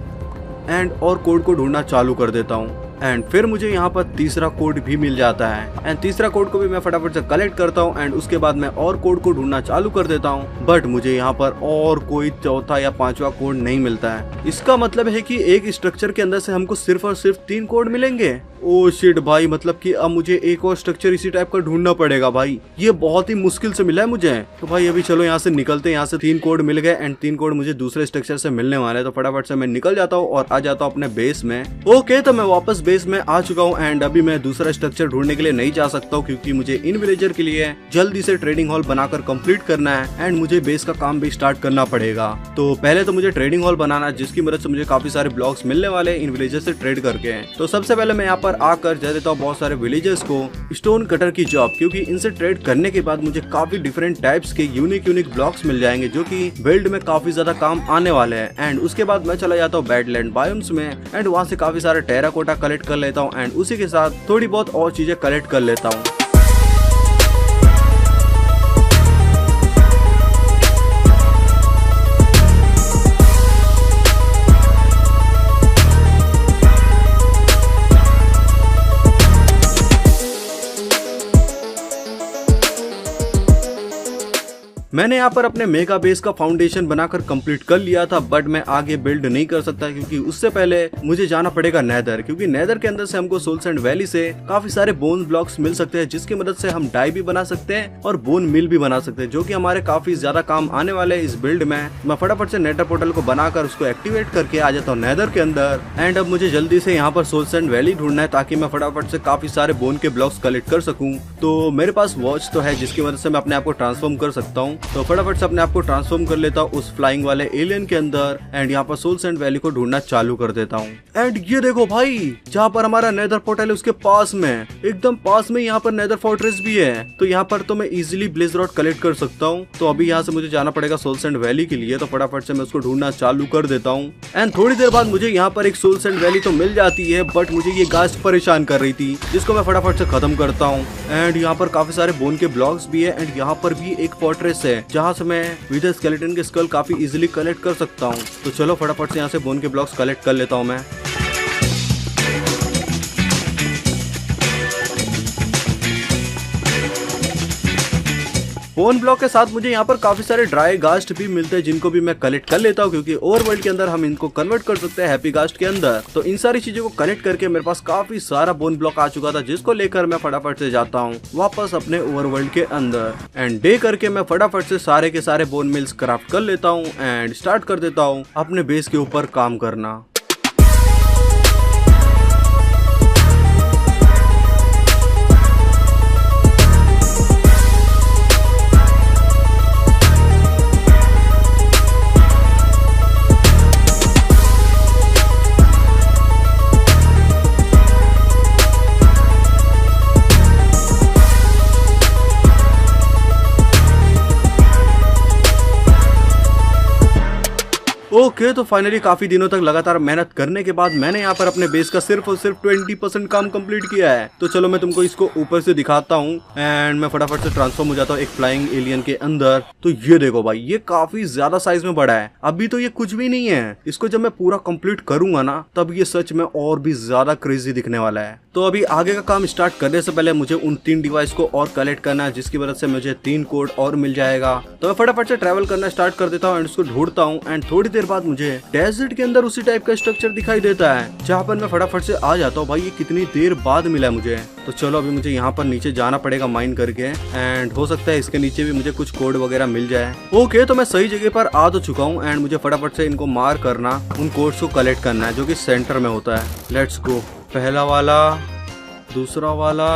एंड और कोड को ढूंढना चालू कर देता हूँ। एंड फिर मुझे यहाँ पर तीसरा कोड भी मिल जाता है एंड तीसरा कोड को भी मैं फटाफट से कलेक्ट करता हूँ एंड उसके बाद मैं और कोड को ढूंढना चालू कर देता हूँ। बट मुझे यहाँ पर और कोई चौथा या 5वां कोड नहीं मिलता है। इसका मतलब है कि एक स्ट्रक्चर के अंदर से हमको सिर्फ और सिर्फ 3 कोड मिलेंगे। ओ शिट भाई, मतलब कि अब मुझे एक और स्ट्रक्चर इसी टाइप का ढूंढना पड़ेगा भाई। ये बहुत ही मुश्किल से मिला है मुझे। तो भाई अभी चलो यहाँ से निकलते हैं। यहाँ से 3 कोड मिल गए एंड 3 कोड मुझे दूसरे स्ट्रक्चर से मिलने वाले हैं। तो फटाफट से मैं निकल जाता हूँ और आ जाता हूँ अपने बेस में। ओके, तो मैं वापस बेस में आ चुका हूँ एंड अभी मैं दूसरा स्ट्रक्चर ढूंढने के लिए नहीं जा सकता हूँ, क्योंकि मुझे इन विलेजर के लिए जल्दी से ट्रेडिंग हॉल बनाकर कंप्लीट करना है एंड मुझे बेस का काम भी स्टार्ट करना पड़ेगा। तो पहले तो मुझे ट्रेडिंग हॉल बनाना है जिसकी मदद से मुझे काफी सारे ब्लॉक्स मिलने वाले इन विलेजर से ट्रेड करके। तो सबसे पहले मैं यहाँ पर पर आकर दे देता हूँ बहुत सारे विलेजर्स को स्टोन कटर की जॉब, क्योंकि इनसे ट्रेड करने के बाद मुझे काफी डिफरेंट टाइप्स के यूनिक ब्लॉक्स मिल जाएंगे जो कि बिल्ड में काफी ज्यादा काम आने वाले हैं। एंड उसके बाद मैं चला जाता हूँ बैडलैंड बायोम्स में एंड वहाँ से काफी सारे टेराकोटा कलेक्ट कर लेता हूँ एंड उसी के साथ थोड़ी बहुत और चीजें कलेक्ट कर लेता हूँ। मैंने यहाँ पर अपने मेगा बेस का फाउंडेशन बनाकर कंप्लीट कर लिया था, बट मैं आगे बिल्ड नहीं कर सकता क्योंकि उससे पहले मुझे जाना पड़ेगा नेदर, क्योंकि नेदर के अंदर से हमको सोल सैंड वैली से काफी सारे बोन ब्लॉक्स मिल सकते हैं जिसकी मदद से हम डाई भी बना सकते हैं और बोन मिल भी बना सकते हैं, जो कि हमारे काफी ज्यादा काम आने वाले हैं इस बिल्ड में। मैं फटाफट से नेदर पोर्टल को बनाकर उसको एक्टिवेट करके आ जाता हूँ नेदर के अंदर। एंड अब मुझे जल्दी से यहाँ पर सोल सैंड वैली ढूंढना है ताकि मैं फटाफट से काफी सारे बोन के ब्लॉक्स कलेक्ट कर सकूँ। तो मेरे पास वॉच तो है जिसकी मदद से मैं अपने आप को ट्रांसफॉर्म कर सकता हूँ, तो फटाफट से अपने आपको ट्रांसफॉर्म कर लेता हूँ उस फ्लाइंग वाले एलियन के अंदर एंड यहाँ पर सोल सैंड वैली को ढूंढना चालू कर देता हूँ। एंड ये देखो भाई, जहाँ पर हमारा नेदर पोर्टल है उसके पास में, एकदम पास में यहाँ पर नेदर फोर्ट्रेस भी है, तो यहाँ पर तो मैं इजीली ब्लेज रॉड कलेक्ट कर सकता हूँ। तो अभी यहाँ से मुझे जाना पड़ेगा सोल सैंड वैली के लिए, तो फटाफट से मैं उसको ढूंढना चालू कर देता हूँ। एंड थोड़ी देर बाद मुझे यहाँ पर एक सोल सैंड वैली तो मिल जाती है, बट मुझे ये घास परेशान कर रही थी जिसको मैं फटाफट से खत्म करता हूँ। एंड यहाँ पर काफी सारे बोन के ब्लॉक्स भी है एंड यहाँ पर भी एक फोर्ट्रेस है जहाँ से मैं विद स्केलेटन के स्कल काफी इजीली कलेक्ट कर सकता हूँ। तो चलो फटाफट से यहाँ से बोन के ब्लॉक्स कलेक्ट कर लेता हूँ मैं। बोन ब्लॉक के साथ मुझे यहाँ पर काफी सारे ड्राई घास्ट भी मिलते हैं जिनको भी मैं कलेक्ट कर लेता हूँ, क्योंकि ओवरवर्ल्ड के अंदर हम इनको कन्वर्ट कर सकते हैं हैप्पी घास्ट के अंदर। तो इन सारी चीजों को कलेक्ट करके मेरे पास काफी सारा बोन ब्लॉक आ चुका था जिसको लेकर मैं फटाफट से जाता हूँ वापस अपने ओवरवर्ल्ड के अंदर। एंड डे करके मैं फटाफट से सारे के सारे बोन मिल्स क्राफ्ट कर लेता हूँ एंड स्टार्ट कर देता हूँ अपने बेस के ऊपर काम करना। ओके, तो फाइनली काफी दिनों तक लगातार मेहनत करने के बाद मैंने यहाँ पर अपने बेस का सिर्फ और सिर्फ 20% काम कंप्लीट किया है। तो चलो मैं तुमको इसको ऊपर से दिखाता हूँ एंड मैं फटाफट से ट्रांसफॉर्म हो जाता हूँ एक फ्लाइंग एलियन के अंदर। तो ये देखो भाई, ये काफी ज्यादा साइज में बड़ा है, अभी तो ये कुछ भी नहीं है। इसको जब मैं पूरा कंप्लीट करूंगा ना तब ये सच में और भी ज्यादा क्रेजी दिखने वाला है। तो अभी आगे का काम स्टार्ट करने से पहले मुझे उन 3 डिवाइस को और कलेक्ट करना है जिसकी वजह से मुझे 3 कोड और मिल जाएगा। तो मैं फटाफट से ट्रैवल करना स्टार्ट कर देता हूँ एंड उसको ढूंढता हूँ। एंड थोड़ी देर बाद मुझे डेजर्ट के अंदर उसी टाइप का स्ट्रक्चर दिखाई देता है जहाँ पर मैं फटाफट से आ जाता हूँ। भाई ये कितनी देर बाद मिला मुझे। तो चलो अभी मुझे यहाँ पर नीचे जाना पड़ेगा माइन करके एंड हो सकता है इसके नीचे भी मुझे कुछ कोड वगैरह मिल जाए। ओके, तो मैं सही जगह पर आ तो चुका हूँ एंड मुझे फटाफट से इनको मार करना, उन कोड्स को कलेक्ट करना है जो कि सेंटर में होता है। Let's go. पहला वाला, दूसरा वाला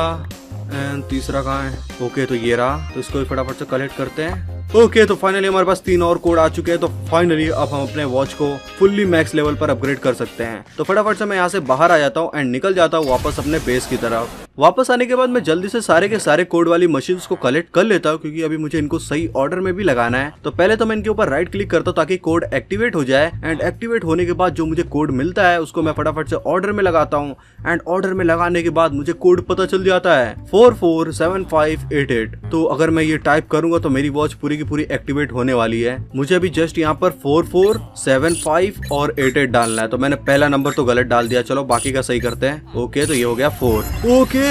एंड तीसरा कहाँ है? ओके, तो ये रहा। तो इसको भी फटाफट से कलेक्ट करते हैं। ओके, तो फाइनली हमारे पास 3 और कोड आ चुके हैं। तो फाइनली अब हम अपने वॉच को फुल्ली मैक्स लेवल पर अपग्रेड कर सकते हैं। तो फटाफट से मैं यहाँ से बाहर आ जाता हूँ एंड निकल जाता हूँ वापस अपने बेस की तरफ। वापस आने के बाद मैं जल्दी से सारे के सारे कोड वाली मशीन्स को कलेक्ट कर लेता हूँ क्योंकि अभी मुझे इनको सही ऑर्डर में भी लगाना है। तो पहले तो मैं इनके ऊपर राइट क्लिक करता हूँ ताकि कोड एक्टिवेट हो जाए एंड एक्टिवेट होने के बाद जो मुझे कोड मिलता है उसको मैं फटाफट से ऑर्डर में लगाता हूँ एंड ऑर्डर में लगाने के बाद मुझे कोड पता चल जाता है 447588। तो अगर मैं ये टाइप करूंगा तो मेरी वॉच पूरी की पूरी एक्टिवेट होने वाली है। मुझे अभी जस्ट यहाँ पर 4475 और 88 डालना है। तो मैंने पहला नंबर तो गलत डाल दिया, चलो बाकी का सही करते हैं। ओके, तो ये हो गया 4। ओके,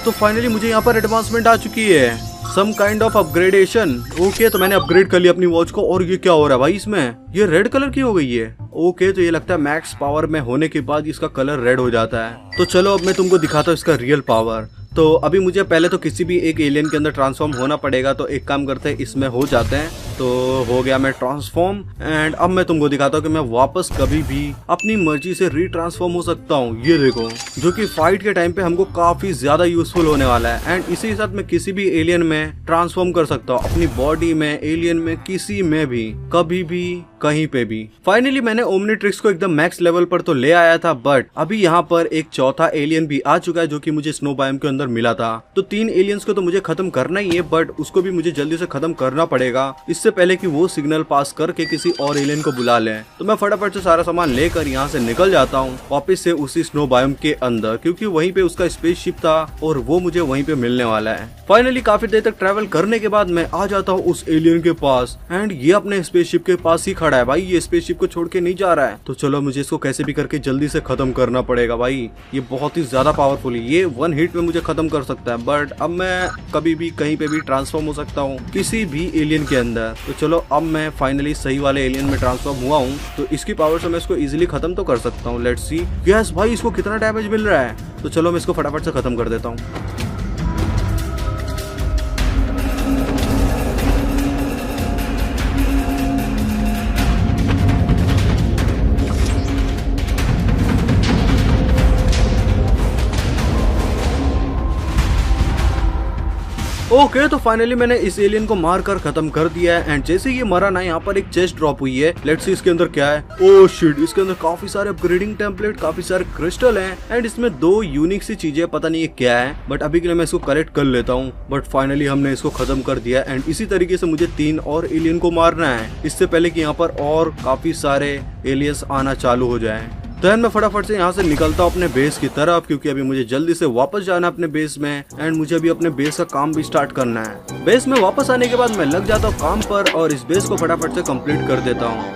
तो फाइनली मुझे यहाँ पर एडवांसमेंट आ चुकी है, some kind of upgradation. Okay, तो मैंने अपग्रेड कर लिया अपनी वॉच को। और ये क्या हो रहा है भाई, इसमें ये रेड कलर की हो गई है। ओके, तो ये लगता है मैक्स पावर में होने के बाद इसका कलर रेड हो जाता है। तो चलो अब मैं तुमको दिखाता हूँ इसका रियल पावर। तो अभी मुझे पहले तो किसी भी एक एलियन के अंदर ट्रांसफॉर्म होना पड़ेगा। तो एक काम करते हैं, इसमें हो जाते हैं तो हो गया मैं ट्रांसफॉर्म एंड अब मैं तुमको दिखाता हूँ कि मैं वापस कभी भी अपनी मर्जी से रीट्रांसफॉर्म हो सकता हूँ। ये देखो, जो कि फाइट के टाइम पे हमको काफी ज्यादा यूजफुल होने वाला है। एंड इसी के साथ मैं किसी भी एलियन में ट्रांसफॉर्म कर सकता हूँ, अपनी बॉडी में, एलियन में, किसी में भी, कभी भी, कहीं पे भी। फाइनली मैंने ओमनीट्रिक्स को एकदम मैक्स लेवल पर तो ले आया था, बट अभी यहाँ पर एक चौथा एलियन भी आ चुका है जो कि मुझे स्नो बायोम के अंदर मिला था। तो 3 एलियंस को तो मुझे खत्म करना ही है, बट उसको भी मुझे जल्दी से खत्म करना पड़ेगा इससे पहले कि वो सिग्नल पास करके किसी और एलियन को बुला ले। तो मैं फटाफट से सारा सामान लेकर यहाँ से निकल जाता हूँ वापस से उसी स्नो बायोम के अंदर, क्योंकि वहीं पे उसका स्पेसशिप था और वो मुझे वहीं पे मिलने वाला है। फाइनली काफी देर तक ट्रैवल करने के बाद मैं आ जाता हूँ उस एलियन के पास एंड ये अपने स्पेसशिप के पास ही खड़ा है। भाई ये स्पेसशिप को छोड़ के नहीं जा रहा है, तो चलो मुझे इसको कैसे भी करके जल्दी से खत्म करना पड़ेगा। भाई ये बहुत ही ज्यादा पावरफुल है, ये 1 हिट में मुझे खत्म कर सकता है, बट अब मैं कभी भी कहीं पे भी ट्रांसफॉर्म हो सकता हूँ किसी भी एलियन के अंदर। तो चलो अब मैं फाइनली सही वाले एलियन में ट्रांसफॉर्म हुआ हूँ, तो इसकी पावर से मैं इसको इजिली खत्म तो कर सकता हूँ। Let's see. यस भाई, इसको कितना डैमेज मिल रहा है, तो चलो मैं इसको फटाफट से खत्म कर देता हूँ। ओके, तो फाइनली मैंने इस एलियन को मार कर खत्म कर दिया है एंड जैसे ये मरा ना, यहाँ पर एक चेस्ट ड्रॉप हुई है। लेट्स सी इसके अंदर क्या है। ओह शिट, इसके अंदर काफी सारे अपग्रेडिंग टेम्पलेट, काफी सारे क्रिस्टल हैं एंड इसमें 2 यूनिक सी चीजें, पता नहीं ये क्या है, बट अभी के लिए मैं इसको कलेक्ट कर लेता हूँ। बट फाइनली हमने इसको खत्म कर दिया एंड इसी तरीके से मुझे 3 और एलियन को मारना है इससे पहले कि यहाँ पर और काफी सारे एलियंस आना चालू हो जाए। तो मैं फटाफट से यहाँ से निकलता हूँ अपने बेस की तरफ, क्योंकि अभी मुझे जल्दी से वापस जाना है अपने बेस में एंड मुझे अभी अपने बेस का काम भी स्टार्ट करना है। बेस में वापस आने के बाद मैं लग जाता हूँ काम पर और इस बेस को फटाफट से कंप्लीट कर देता हूँ।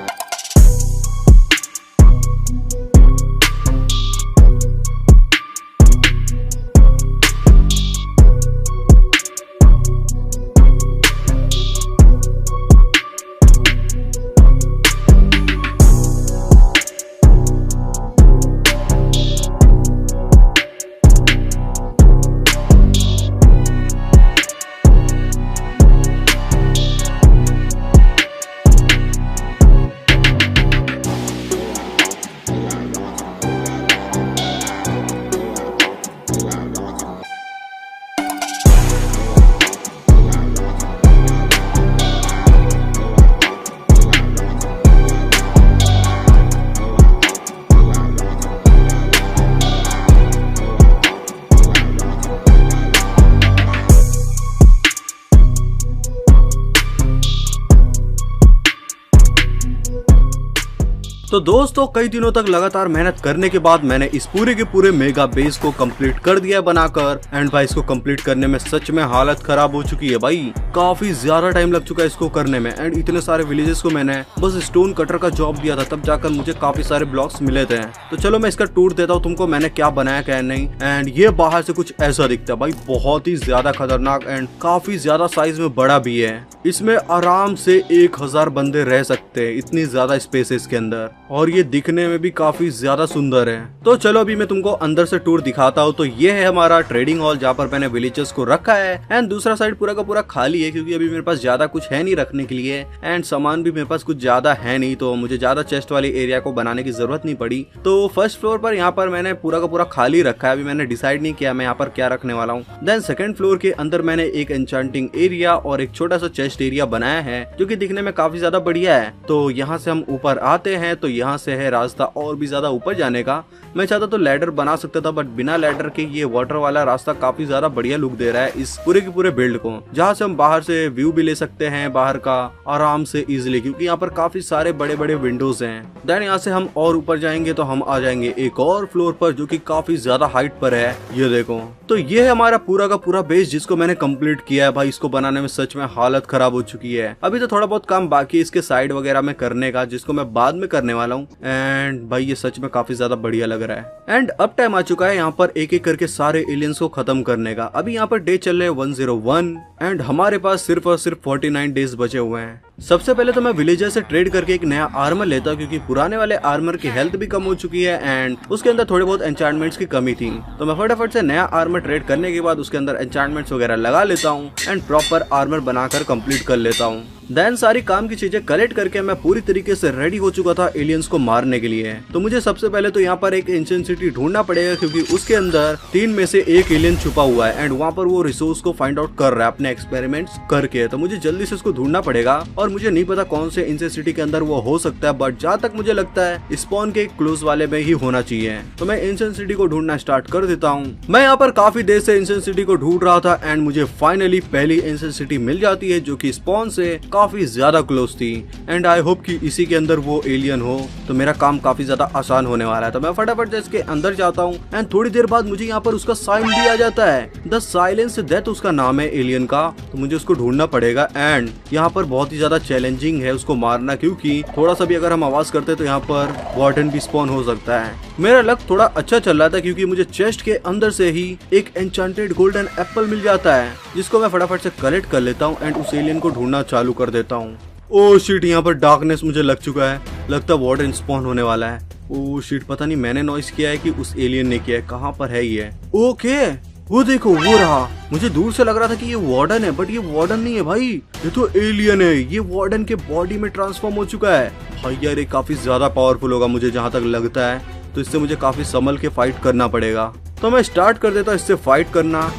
तो दोस्तों कई दिनों तक लगातार मेहनत करने के बाद मैंने इस पूरे के पूरे मेगा बेस को कंप्लीट कर दिया है बनाकर एंड भाई इसको कंप्लीट करने में सच में हालत खराब हो चुकी है। भाई काफी ज्यादा टाइम लग चुका है इसको करने में एंड इतने सारे विलेजेस को मैंने बस स्टोन कटर का जॉब दिया था, तब जाकर मुझे काफी सारे ब्लॉक्स मिले थे। तो चलो मैं इसका टूर देता हूँ तुमको, मैंने क्या बनाया क्या नहीं। एंड ये बाहर से कुछ ऐसा दिखता है भाई, बहुत ही ज्यादा खतरनाक एंड काफी ज्यादा साइज में बड़ा भी है। इसमें आराम से 1000 बंदे रह सकते हैं, इतनी ज्यादा स्पेस है इसके अंदर और ये दिखने में भी काफी ज्यादा सुंदर है। तो चलो अभी मैं तुमको अंदर से टूर दिखाता हूँ। तो ये है हमारा ट्रेडिंग हॉल जहाँ पर मैंने विलेजर्स को रखा है एंड दूसरा साइड पूरा का पूरा खाली है, क्योंकि अभी मेरे पास ज्यादा कुछ है नहीं रखने के लिए एंड सामान भी मेरे पास कुछ ज्यादा है नहीं, तो मुझे ज्यादा चेस्ट वाली एरिया को बनाने की जरूरत नहीं पड़ी। तो फर्स्ट फ्लोर पर यहाँ पर मैंने पूरा का पूरा खाली रखा है, अभी मैंने डिसाइड नहीं किया मैं यहाँ पर क्या रखने वाला हूँ। देन सेकंड फ्लोर के अंदर मैंने एक एन्चांटिंग एरिया और एक छोटा सा चेस्ट एरिया बनाया है जो कि दिखने में काफी ज्यादा बढ़िया है। तो यहाँ से हम ऊपर आते हैं, तो यहाँ से है रास्ता और भी ज्यादा ऊपर जाने का। मैं चाहता तो लैडर बना सकता था, बट बिना लैडर के ये वाटर वाला रास्ता काफी ज्यादा बढ़िया लुक दे रहा है इस पूरे के पूरे बिल्ड को, जहाँ से हम बाहर से व्यू भी ले सकते हैं बाहर का आराम से इजिली, क्योंकि यहाँ पर काफी सारे बड़े बड़े विंडोज हैं। देन यहाँ से हम और ऊपर जाएंगे तो हम आ जाएंगे एक और फ्लोर पर जो कि काफी ज्यादा हाइट पर है। ये देखो, तो ये है हमारा पूरा का पूरा बेस जिसको मैंने कंप्लीट किया है। भाई इसको बनाने में सच में हालत खराब हो चुकी है। अभी तो थोड़ा बहुत काम बाकी है इसके साइड वगैरह में करने का, जिसको मैं बाद में करने वाला हूँ। एंड भाई ये सच में काफी ज्यादा बढ़िया लग रहा है। एंड अब टाइम आ चुका है यहाँ पर एक एक करके सारे एलियंस को खत्म करने का। अभी यहाँ पर डे चल रहे हैं 101 एंड हमारे पास सिर्फ और सिर्फ 49 डेज बचे हुए हैं। सबसे पहले तो मैं विलेजर से ट्रेड करके एक नया आर्मर लेता हूँ, क्योंकि पुराने वाले आर्मर की हेल्थ भी कम हो चुकी है एंड उसके अंदर थोड़े बहुत एन्चांटमेंट्स की कमी थी। तो मैं फटाफट से नया आर्मर ट्रेड करने के बाद उसके अंदर एन्चांटमेंट्स वगैरह लगा लेता हूँ एंड प्रॉपर आर्मर बनाकर कंप्लीट कर लेता हूँ। देन सारी काम की चीजें कलेक्ट करके मैं पूरी तरीके से रेडी हो चुका था एलियंस को मारने के लिए। तो मुझे सबसे पहले तो यहाँ पर एक एंशिएंट सिटी ढूंढना पड़ेगा, क्योंकि उसके अंदर 3 में से एक एलियन छुपा हुआ है एंड वहाँ पर वो रिसोर्स को फाइंड आउट कर रहा है अपने एक्सपेरिमेंट्स करके। तो मुझे जल्दी से उसको ढूंढना पड़ेगा और मुझे नहीं पता कौन से एंशिएंट सिटी के अंदर वो हो सकता है, बट जहाँ तक मुझे लगता है स्पॉन के क्लोज वाले में ही होना चाहिए। तो मैं एंशिएंट सिटी को ढूंढना स्टार्ट कर देता हूँ। मैं यहाँ पर काफी देर से एंशिएंट सिटी को ढूंढ रहा था एंड मुझे फाइनली पहली एंशिएंट सिटी मिल जाती है, जो की स्पॉन से काफी ज्यादा क्लोज थी एंड आई होप कि इसी के अंदर वो एलियन हो, तो मेरा काम काफी ज्यादा आसान होने वाला है। तो मैं फटाफट से इसके अंदर जाता हूँ एंड थोड़ी देर बाद मुझे यहाँ पर उसका साइन भी आ जाता है, द साइलेंस डेथ उसका नाम है एलियन का। तो मुझे उसको ढूंढना पड़ेगा एंड यहाँ पर बहुत ही ज्यादा चैलेंजिंग है उसको मारना, क्योंकि थोड़ा सा भी अगर हम आवाज करते तो यहाँ पर वार्डन भी स्पॉन हो सकता है। मेरा लक थोड़ा अच्छा चल रहा था, क्योंकि मुझे चेस्ट के अंदर से ही एक एन्चांटेड गोल्डन एप्पल मिल जाता है, जिसको मैं फटाफट से कलेक्ट कर लेता हूँ एंड उस एलियन को ढूंढना चालू कर देता हूँ। ओह शिट, यहाँ पर डार्कनेस मुझे लग चुका है, लगता है वार्डन स्पॉन होने वाला है। ओह शिट, पता नहीं मैंने नॉइस किया है कि उस एलियन ने किया है, कहाँ पर है ये? ओके वो देखो वो रहा। मुझे दूर से लग रहा था कि ये वार्डन है, बट ये वार्डन नहीं है भाई, ये तो एलियन है। ये वार्डन के बॉडी में ट्रांसफॉर्म हो चुका है भाई। यार ये काफी ज्यादा पावरफुल होगा मुझे जहाँ तक लगता है, तो इससे मुझे काफी संभल के फाइट करना पड़ेगा। तो मैं स्टार्ट कर देता इससे फाइट करना।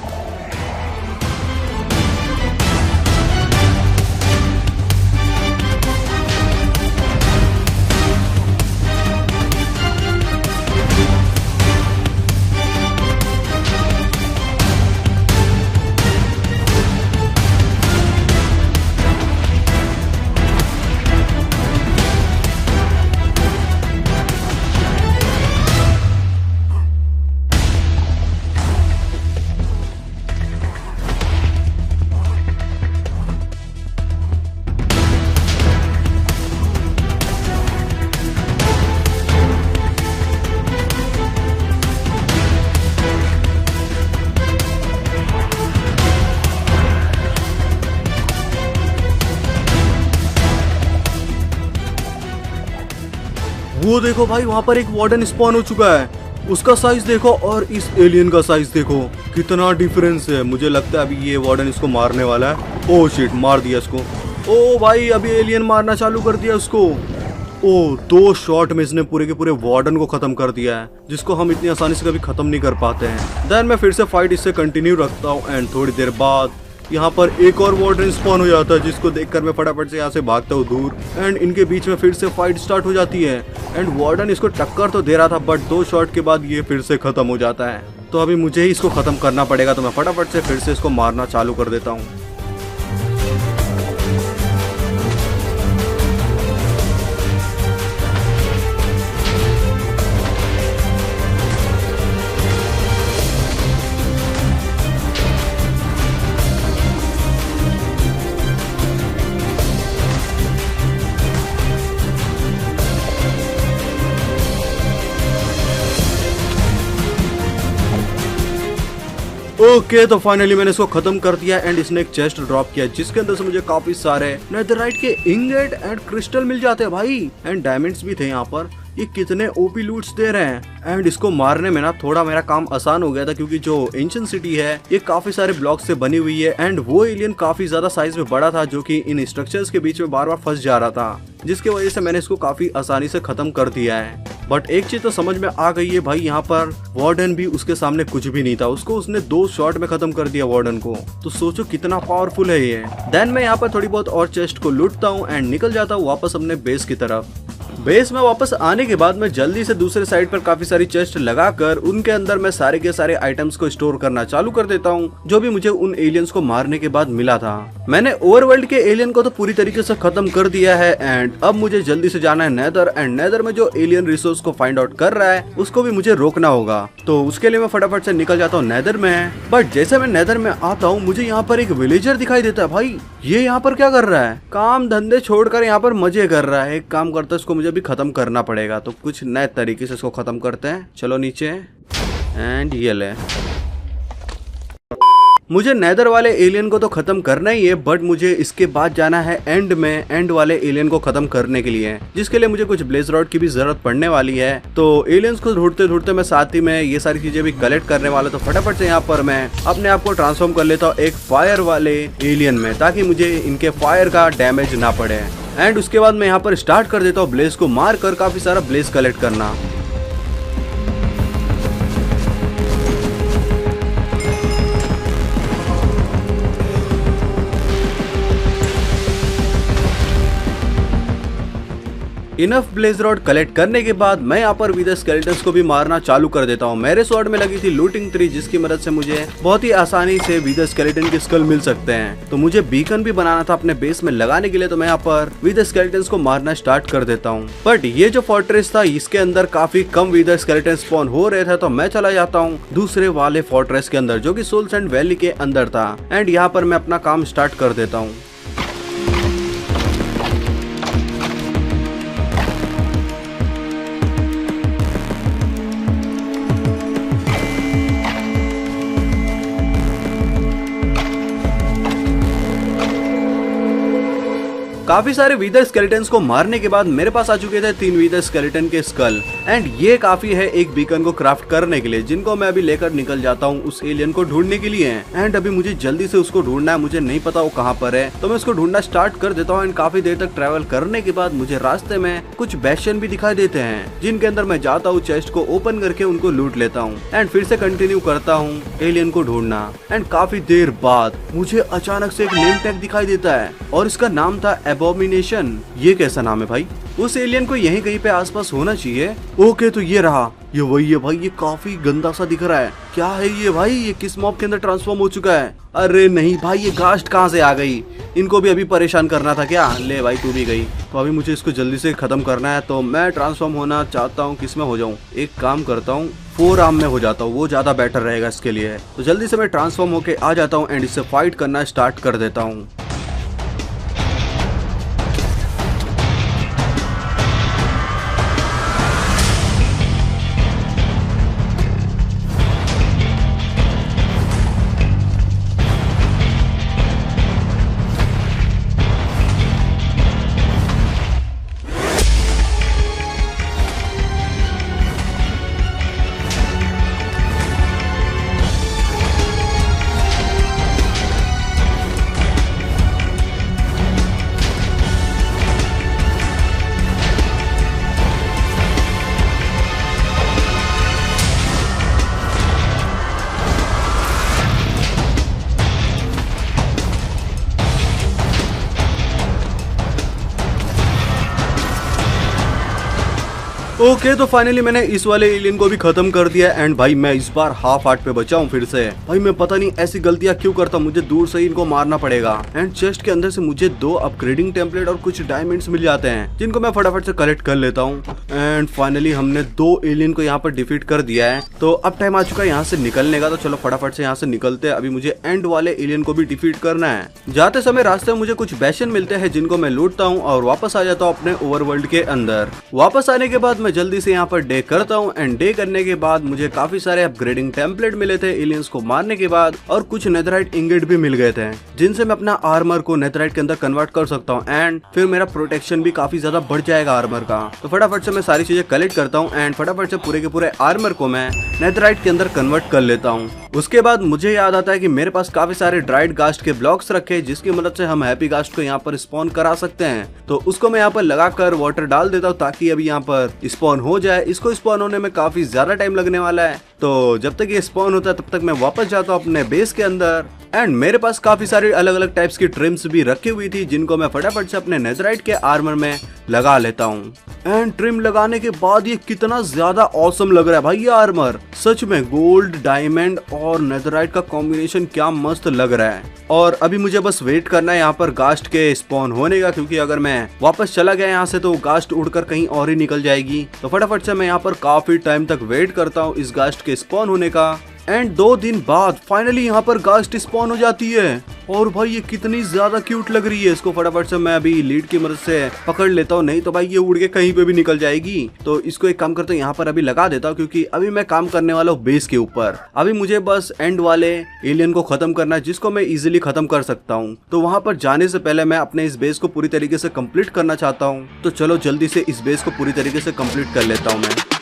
वो देखो भाई, वहाँ पर एक वार्डन स्पॉन हो चुका है। उसका साइज देखो और इस एलियन का साइज देखो, कितना डिफरेंस है। मुझे लगता है अभी ये वार्डन इसको मारने वाला है। ओह शिट, मार दिया इसको। ओ भाई, अभी एलियन मारना चालू कर दिया उसको। ओ 2 शॉट में इसने पूरे के पूरे वार्डन को खत्म कर दिया है, जिसको हम इतनी आसानी से कभी खत्म नहीं कर पाते हैं। देन मैं फिर से फाइट इससे कंटिन्यू रखता हूँ एंड थोड़ी देर बाद यहाँ पर एक और वार्डन स्पॉन हो जाता है, जिसको देखकर मैं फटाफट से यहाँ से भागता हूँ दूर एंड इनके बीच में फिर से फाइट स्टार्ट हो जाती है एंड वार्डन इसको टक्कर तो दे रहा था, बट 2 शॉट के बाद ये फिर से खत्म हो जाता है। तो अभी मुझे ही इसको खत्म करना पड़ेगा। तो मैं फटाफट से फिर से इसको मारना चालू कर देता हूँ। ओके तो फाइनली मैंने इसको खत्म कर दिया एंड इसने एक चेस्ट ड्रॉप किया, जिसके अंदर से मुझे काफी सारे नेथरराइट के इंगेट एंड क्रिस्टल मिल जाते हैं भाई, एंड डायमंड्स भी थे यहाँ पर। ये कितने ओपी लूट्स दे रहे हैं एंड इसको मारने में ना थोड़ा मेरा काम आसान हो गया था, क्योंकि जो एंशिएंट सिटी है ये काफी सारे ब्लॉक्स से बनी हुई है एंड वो एलियन काफी ज्यादा साइज में बड़ा था, जो कि इन स्ट्रक्चर्स के बीच में बार बार फंस जा रहा था, जिसकी वजह से मैंने इसको काफी आसानी से खत्म कर दिया है। बट एक चीज तो समझ में आ गई है भाई, यहाँ पर वार्डन भी उसके सामने कुछ भी नहीं था, उसको उसने 2 शॉट में खत्म कर दिया वार्डन को। तो सोचो कितना पावरफुल है ये। देन मैं यहाँ पर थोड़ी बहुत और चेस्ट को लूटता हूँ एंड निकल जाता हूँ वापस अपने बेस की तरफ। बेस में वापस आने के बाद मैं जल्दी से दूसरे साइड पर काफी सारी चेस्ट लगाकर उनके अंदर मैं सारे के सारे आइटम्स को स्टोर करना चालू कर देता हूँ, जो भी मुझे उन एलियंस को मारने के बाद मिला था। मैंने ओवरवर्ल्ड के एलियन को तो पूरी तरीके से खत्म कर दिया है एंड अब मुझे जल्दी से जाना है नेदर एंड नेदर में जो एलियन रिसोर्स को फाइंड आउट कर रहा है उसको भी मुझे रोकना होगा। तो उसके लिए मैं फटाफट से निकल जाता हूँ नेदर में। बट जैसे मैं नेदर में आता हूँ मुझे यहाँ पर एक विलेजर दिखाई देता है। भाई ये यहाँ पर क्या कर रहा है? काम धंधे छोड़कर यहाँ पर मजे कर रहा है। एक काम करता है, इसको मुझे भी खत्म करना पड़ेगा। तो कुछ नए तरीके से इसको खत्म करते हैं। चलो नीचे एंड ये ले। मुझे नेदर वाले एलियन को तो खत्म करना ही है, बट मुझे इसके बाद जाना है एंड में एंड वाले एलियन को खत्म करने के लिए, जिसके लिए मुझे कुछ ब्लेज रॉड की भी जरूरत पड़ने वाली है। तो एलियंस को ढूंढते ढूंढते मैं साथ ही में ये सारी चीजें भी कलेक्ट करने वाला, तो फटाफट से यहाँ पर मैं अपने आप को ट्रांसफॉर्म कर लेता हूँ एक फायर वाले एलियन में, ताकि मुझे इनके फायर का डैमेज ना पड़े। एंड उसके बाद मैं यहाँ पर स्टार्ट कर देता हूँ ब्लेज को मार कर काफी सारा ब्लेज कलेक्ट करना। इनफ ब्लेज रॉड कलेक्ट करने के बाद मैं यहाँ पर विदर स्केलेटन्स को भी मारना चालू कर देता हूँ। मेरे स्वॉर्ड में लगी थी लूटिंग ट्री, जिसकी मदद से मुझे बहुत ही आसानी से विदर स्केलेटन के स्कल मिल सकते हैं। तो मुझे बीकन भी बनाना था अपने बेस में लगाने के लिए, तो मैं यहाँ पर विदर स्केलेटन्स को मारना स्टार्ट कर देता हूँ। बट ये जो फोर्ट्रेस था इसके अंदर काफी कम विदर स्केलेटन स्पॉन हो रहे थे, तो मैं चला जाता हूँ दूसरे वाले फोर्ट्रेस के अंदर जो की सोल सैंड वैली के अंदर था। एंड यहाँ पर मैं अपना काम स्टार्ट कर देता हूँ। काफी सारे वीदर स्केलेटन्स को मारने के बाद मेरे पास आ चुके थे 3 वीदर स्केलेटन के स्कल। एंड ये काफी है एक बीकन को क्राफ्ट करने के लिए, जिनको मैं अभी लेकर निकल जाता हूँ उस एलियन को ढूंढने के लिए। एंड अभी मुझे जल्दी से उसको ढूंढना है, मुझे नहीं पता वो कहाँ पर है, तो मैं उसको ढूंढना स्टार्ट कर देता हूँ। एंड काफी देर तक ट्रेवल करने के बाद मुझे रास्ते में कुछ बेशन भी दिखाई देते हैं, जिनके अंदर मैं जाता हूँ, चेस्ट को ओपन करके उनको लूट लेता हूँ। एंड फिर से कंटिन्यू करता हूँ एलियन को ढूंढना। एंड काफी देर बाद मुझे अचानक से एक नेम टैग दिखाई देता है, और इसका नाम था एबोमिनेशन। ये कैसा नाम है भाई? उस एलियन को यहीं कहीं पे आसपास होना चाहिए। ओके, तो ये रहा, ये वही है भाई। ये काफी गंदा सा दिख रहा है। क्या है ये भाई? ये किस मॉब के अंदर ट्रांसफॉर्म हो चुका है? अरे नहीं भाई, ये घास्ट कहाँ से आ गई? इनको भी अभी परेशान करना था क्या? ले भाई, तू भी गई। तो अभी मुझे इसको जल्दी से खत्म करना है। तो मैं ट्रांसफॉर्म होना चाहता हूँ, किस में हो जाऊँ? एक काम करता हूँ, 4 आर्म में हो जाता हूँ, वो ज्यादा बेटर रहेगा इसके लिए। तो जल्दी से मैं ट्रांसफॉर्म होके आ जाता हूँ एंड इससे फाइट करना स्टार्ट कर देता हूँ। ओके, तो फाइनली मैंने इस वाले एलियन को भी खत्म कर दिया। एंड भाई मैं इस बार हाफ हार्ट पे बचा हूँ फिर से। भाई मैं पता नहीं ऐसी गलतियां क्यों करता हूँ, मुझे दूर से ही इनको मारना पड़ेगा। एंड चेस्ट के अंदर से मुझे 2 अपग्रेडिंग टेम्पलेट और कुछ डायमंड्स मिल जाते हैं, जिनको मैं फटाफट से कलेक्ट कर लेता हूँ। एंड फाइनली हमने 2 एलियन को यहाँ पर डिफीट कर दिया है। तो अब टाइम आ चुका है यहाँ से निकलने का। तो चलो फटाफट से यहाँ से निकलते हैं। अभी मुझे एंड वाले एलियन को भी डिफीट करना है। जाते समय रास्ते में मुझे कुछ बैशन मिलते हैं, जिनको मैं लूटता हूँ और वापस आ जाता हूँ अपने ओवरवर्ल्ड के अंदर। वापस आने के बाद मैं जल्दी से यहाँ पर डे करता हूँ। एंड डे करने के बाद मुझे काफी सारे अपग्रेडिंग टेम्पलेट मिले थे एलियंस को मारने के बाद, और कुछ नेथराइट इंगेट भी मिल गए थे, जिनसे मैं अपना आर्मर को नेथराइट के अंदर कन्वर्ट कर सकता हूँ। एंड फिर मेरा प्रोटेक्शन भी काफी ज्यादा बढ़ जाएगा आर्मर का। तो फटाफट से मैं सारी चीजें कलेक्ट करता हूँ एंड फटाफट से पूरे के पूरे आर्मर को मैं नेथराइट के अंदर कन्वर्ट कर लेता हूँ। उसके बाद मुझे याद आता है कि मेरे पास काफी सारे ड्राइड गास्ट के ब्लॉक्स रखे, जिसकी मदद से हम हैप्पी गास्ट को यहाँ पर स्पॉन करा सकते हैं। तो उसको मैं यहाँ पर लगाकर वाटर डाल देता हूँ, ताकि अभी यहाँ पर स्पॉन हो जाए। इसको स्पॉन होने में काफी ज्यादा टाइम लगने वाला है। तो जब तक ये स्पॉन होता है तब तक मैं वापस जाता हूँ अपने बेस के अंदर। एंड मेरे पास काफी सारी अलग अलग टाइप्स की ट्रिम्स भी रखी हुई थी, जिनको मैं फटाफट से अपने नेथराइट के आर्मर में लगा लेता हूँ। एंड ट्रिम लगाने के बाद ये कितना ज्यादा ऑसम लग रहा है भाई। ये आर्मर सच में गोल्ड, डायमंड और नेथराइट का कॉम्बिनेशन क्या मस्त लग रहा है। और अभी मुझे बस वेट करना है यहाँ पर गास्ट के स्पॉन होने का, क्योंकि अगर मैं वापस चला गया यहाँ से तो गास्ट उड़कर कहीं और ही निकल जाएगी। तो फटाफट से मैं यहाँ पर काफी टाइम तक वेट करता हूँ इस गास्ट के स्पॉन होने का। एंड 2 दिन बाद फाइनली यहाँ पर घास्ट स्पॉन हो जाती है। और भाई ये कितनी ज्यादा क्यूट लग रही है। इसको फटाफट से मैं अभी लीड की मदद से पकड़ लेता हूँ, नहीं तो भाई ये उड़ के कहीं पे भी निकल जाएगी। तो इसको एक काम करता हूँ, यहाँ पर अभी लगा देता हूँ, क्योंकि अभी मैं काम करने वाला हूँ बेस के ऊपर। अभी मुझे बस एंड वाले एलियन को खत्म करना है, जिसको मैं इजिली खत्म कर सकता हूँ। तो वहाँ पर जाने से पहले मैं अपने इस बेस को पूरी तरीके से कंप्लीट करना चाहता हूँ। तो चलो जल्दी से इस बेस को पूरी तरीके से कंप्लीट कर लेता हूँ मैं।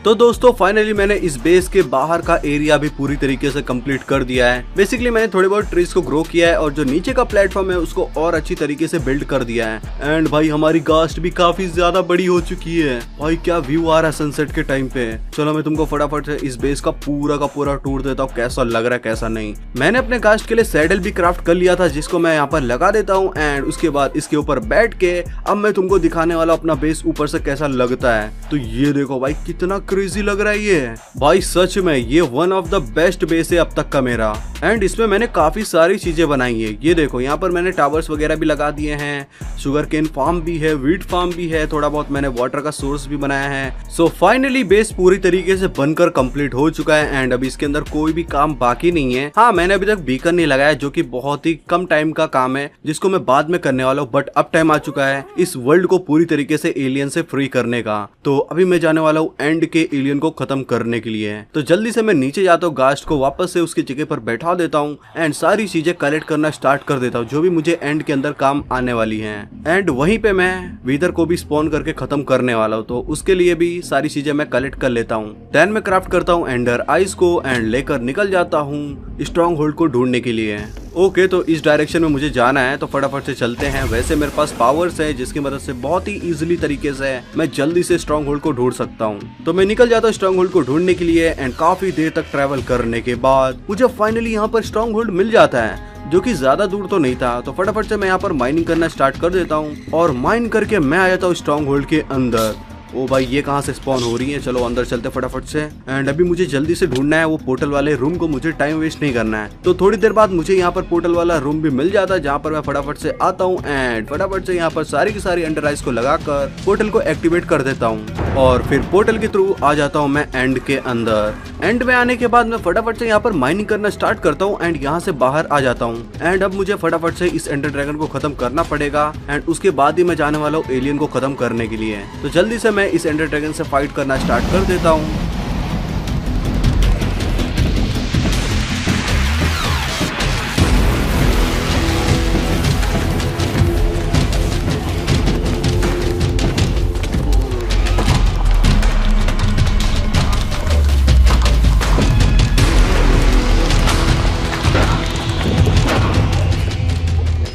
तो दोस्तों फाइनली मैंने इस बेस के बाहर का एरिया भी पूरी तरीके से कंप्लीट कर दिया है। बेसिकली मैंने थोड़े बहुत ट्रीज को ग्रो किया है और जो नीचे का प्लेटफॉर्म है उसको और अच्छी तरीके से बिल्ड कर दिया है। एंड भाई हमारी घास्ट भी काफी ज्यादा बड़ी हो चुकी है। भाई क्या व्यू आ रहा है सनसेट के टाइम पे। चलो मैं तुमको फटाफट से इस बेस का पूरा टूर देता हूँ, कैसा लग रहा है कैसा नहीं। मैंने अपने घास्ट के लिए सैडल भी क्राफ्ट कर लिया था, जिसको मैं यहाँ पर लगा देता हूँ। एंड उसके बाद इसके ऊपर बैठ के अब मैं तुमको दिखाने वाला अपना बेस ऊपर से कैसा लगता है। तो ये देखो भाई कितना क्रेजी लग रहा है ये। भाई सच में ये one of the best base है अब तक का मेरा। एंड इसमें मैंने काफी सारी चीजें बनाई है। ये देखो यहाँ पर मैंने टावर्स वगैरह भी लगा दिए हैं, शुगर केन फार्म भी है, वीट फार्म भी है, थोड़ा बहुत मैंने वाटर का सोर्स भी बनाया है। सो फाइनली बेस पूरी तरीके से बनकर कंप्लीट हो चुका है। एंड अभी इसके अंदर कोई भी काम बाकी नहीं है। हाँ मैंने अभी तक बीकन नहीं लगाया, जो कि बहुत ही कम टाइम का काम है, जिसको मैं बाद में करने वाला हूँ। बट अब टाइम आ चुका है इस वर्ल्ड को पूरी तरीके से एलियन से फ्री करने का। तो अभी मैं जाने वाला हूँ एंड के एलियन को खत्म करने के लिए। तो जल्दी से मैं नीचे जाता हूँ, घास्ट को वापस से उसकी जगह पर बैठा देता हूँ एंड सारी चीजें कलेक्ट करना स्टार्ट कर देता हूँ, जो भी मुझे एंड के अंदर काम आने वाली हैं। एंड वहीं पे मैं वीदर को भी स्पॉन करके खत्म करने वाला हूँ। तो उसके लिए भी सारी चीजें मैं कलेक्ट कर लेता हूँ। देन मैं क्राफ्ट करता हूँ एंडर आइस को एंड लेकर निकल जाता हूँ स्ट्रॉन्ग होल्ड को ढूंढने के लिए। ओके तो इस डायरेक्शन में मुझे जाना है, तो फटाफट से चलते हैं। वैसे मेरे पास पावर्स है, जिसकी मदद से बहुत ही इजीली तरीके से मैं जल्दी से स्ट्रॉन्ग होल्ड को ढूंढ सकता हूँ। तो मैं निकल जाता हूँ स्ट्रॉन्ग होल्ड को ढूंढने के लिए। एंड काफी देर तक ट्रैवल करने के बाद मुझे फाइनली यहाँ पर स्ट्रॉन्ग होल्ड मिल जाता है, जो कि ज्यादा दूर तो नहीं था। तो फटाफट से मैं यहाँ पर माइनिंग करना स्टार्ट कर देता हूँ और माइन करके मैं आ जाता हूँ स्ट्रॉन्ग होल्ड के अंदर। ओ भाई ये कहाँ से स्पॉन हो रही है, चलो अंदर चलते फटाफट से। एंड अभी मुझे जल्दी से ढूंढना है वो पोर्टल वाले रूम को, मुझे टाइम वेस्ट नहीं करना है। तो थोड़ी देर बाद मुझे यहाँ पर पोर्टल वाला रूम भी मिल जाता है, जहाँ पर मैं फटाफट से आता हूँ एंड फटाफट से यहाँ पर सारी की सारी अंडर आइस को लगाकर पोर्टल को एक्टिवेट कर देता हूँ और फिर पोर्टल के थ्रू आ जाता हूँ मैं एंड के अंदर। एंड में आने के बाद मैं फटाफट से यहाँ पर माइनिंग करना स्टार्ट करता हूँ एंड यहाँ से बाहर आ जाता हूँ। एंड अब मुझे फटाफट से इस एंडर ड्रैगन को खत्म करना पड़ेगा एंड उसके बाद ही मैं जाने वाला हूँ एलियन को खत्म करने के लिए। तो जल्दी से मैं इस एंडर ड्रैगन से फाइट करना स्टार्ट कर देता हूँ।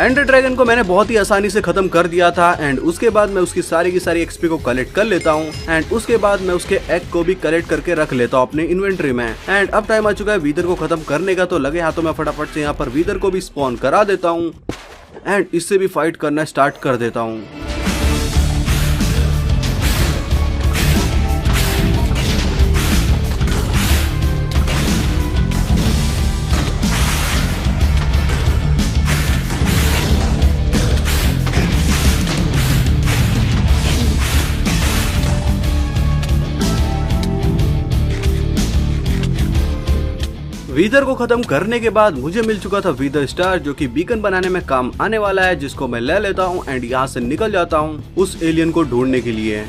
एंडर ड्रैगन को मैंने बहुत ही आसानी से खत्म कर दिया था। एंड उसके बाद मैं उसकी सारी की सारी एक्सपी को कलेक्ट कर लेता हूँ एंड उसके बाद मैं उसके एग को भी कलेक्ट करके रख लेता हूँ अपने इन्वेंट्री में। एंड अब टाइम आ चुका है वीदर को खत्म करने का। तो लगे हाथों में फटाफट से यहाँ पर वीदर को भी स्पॉन करा देता हूँ एंड इससे भी फाइट करना स्टार्ट कर देता हूँ। वीदर को खत्म करने के बाद मुझे मिल चुका था वीदर स्टार, जो कि बीकन बनाने में काम आने वाला है, जिसको मैं ले लेता हूँ एंड यहाँ से निकल जाता हूँ उस एलियन को ढूंढने के लिए।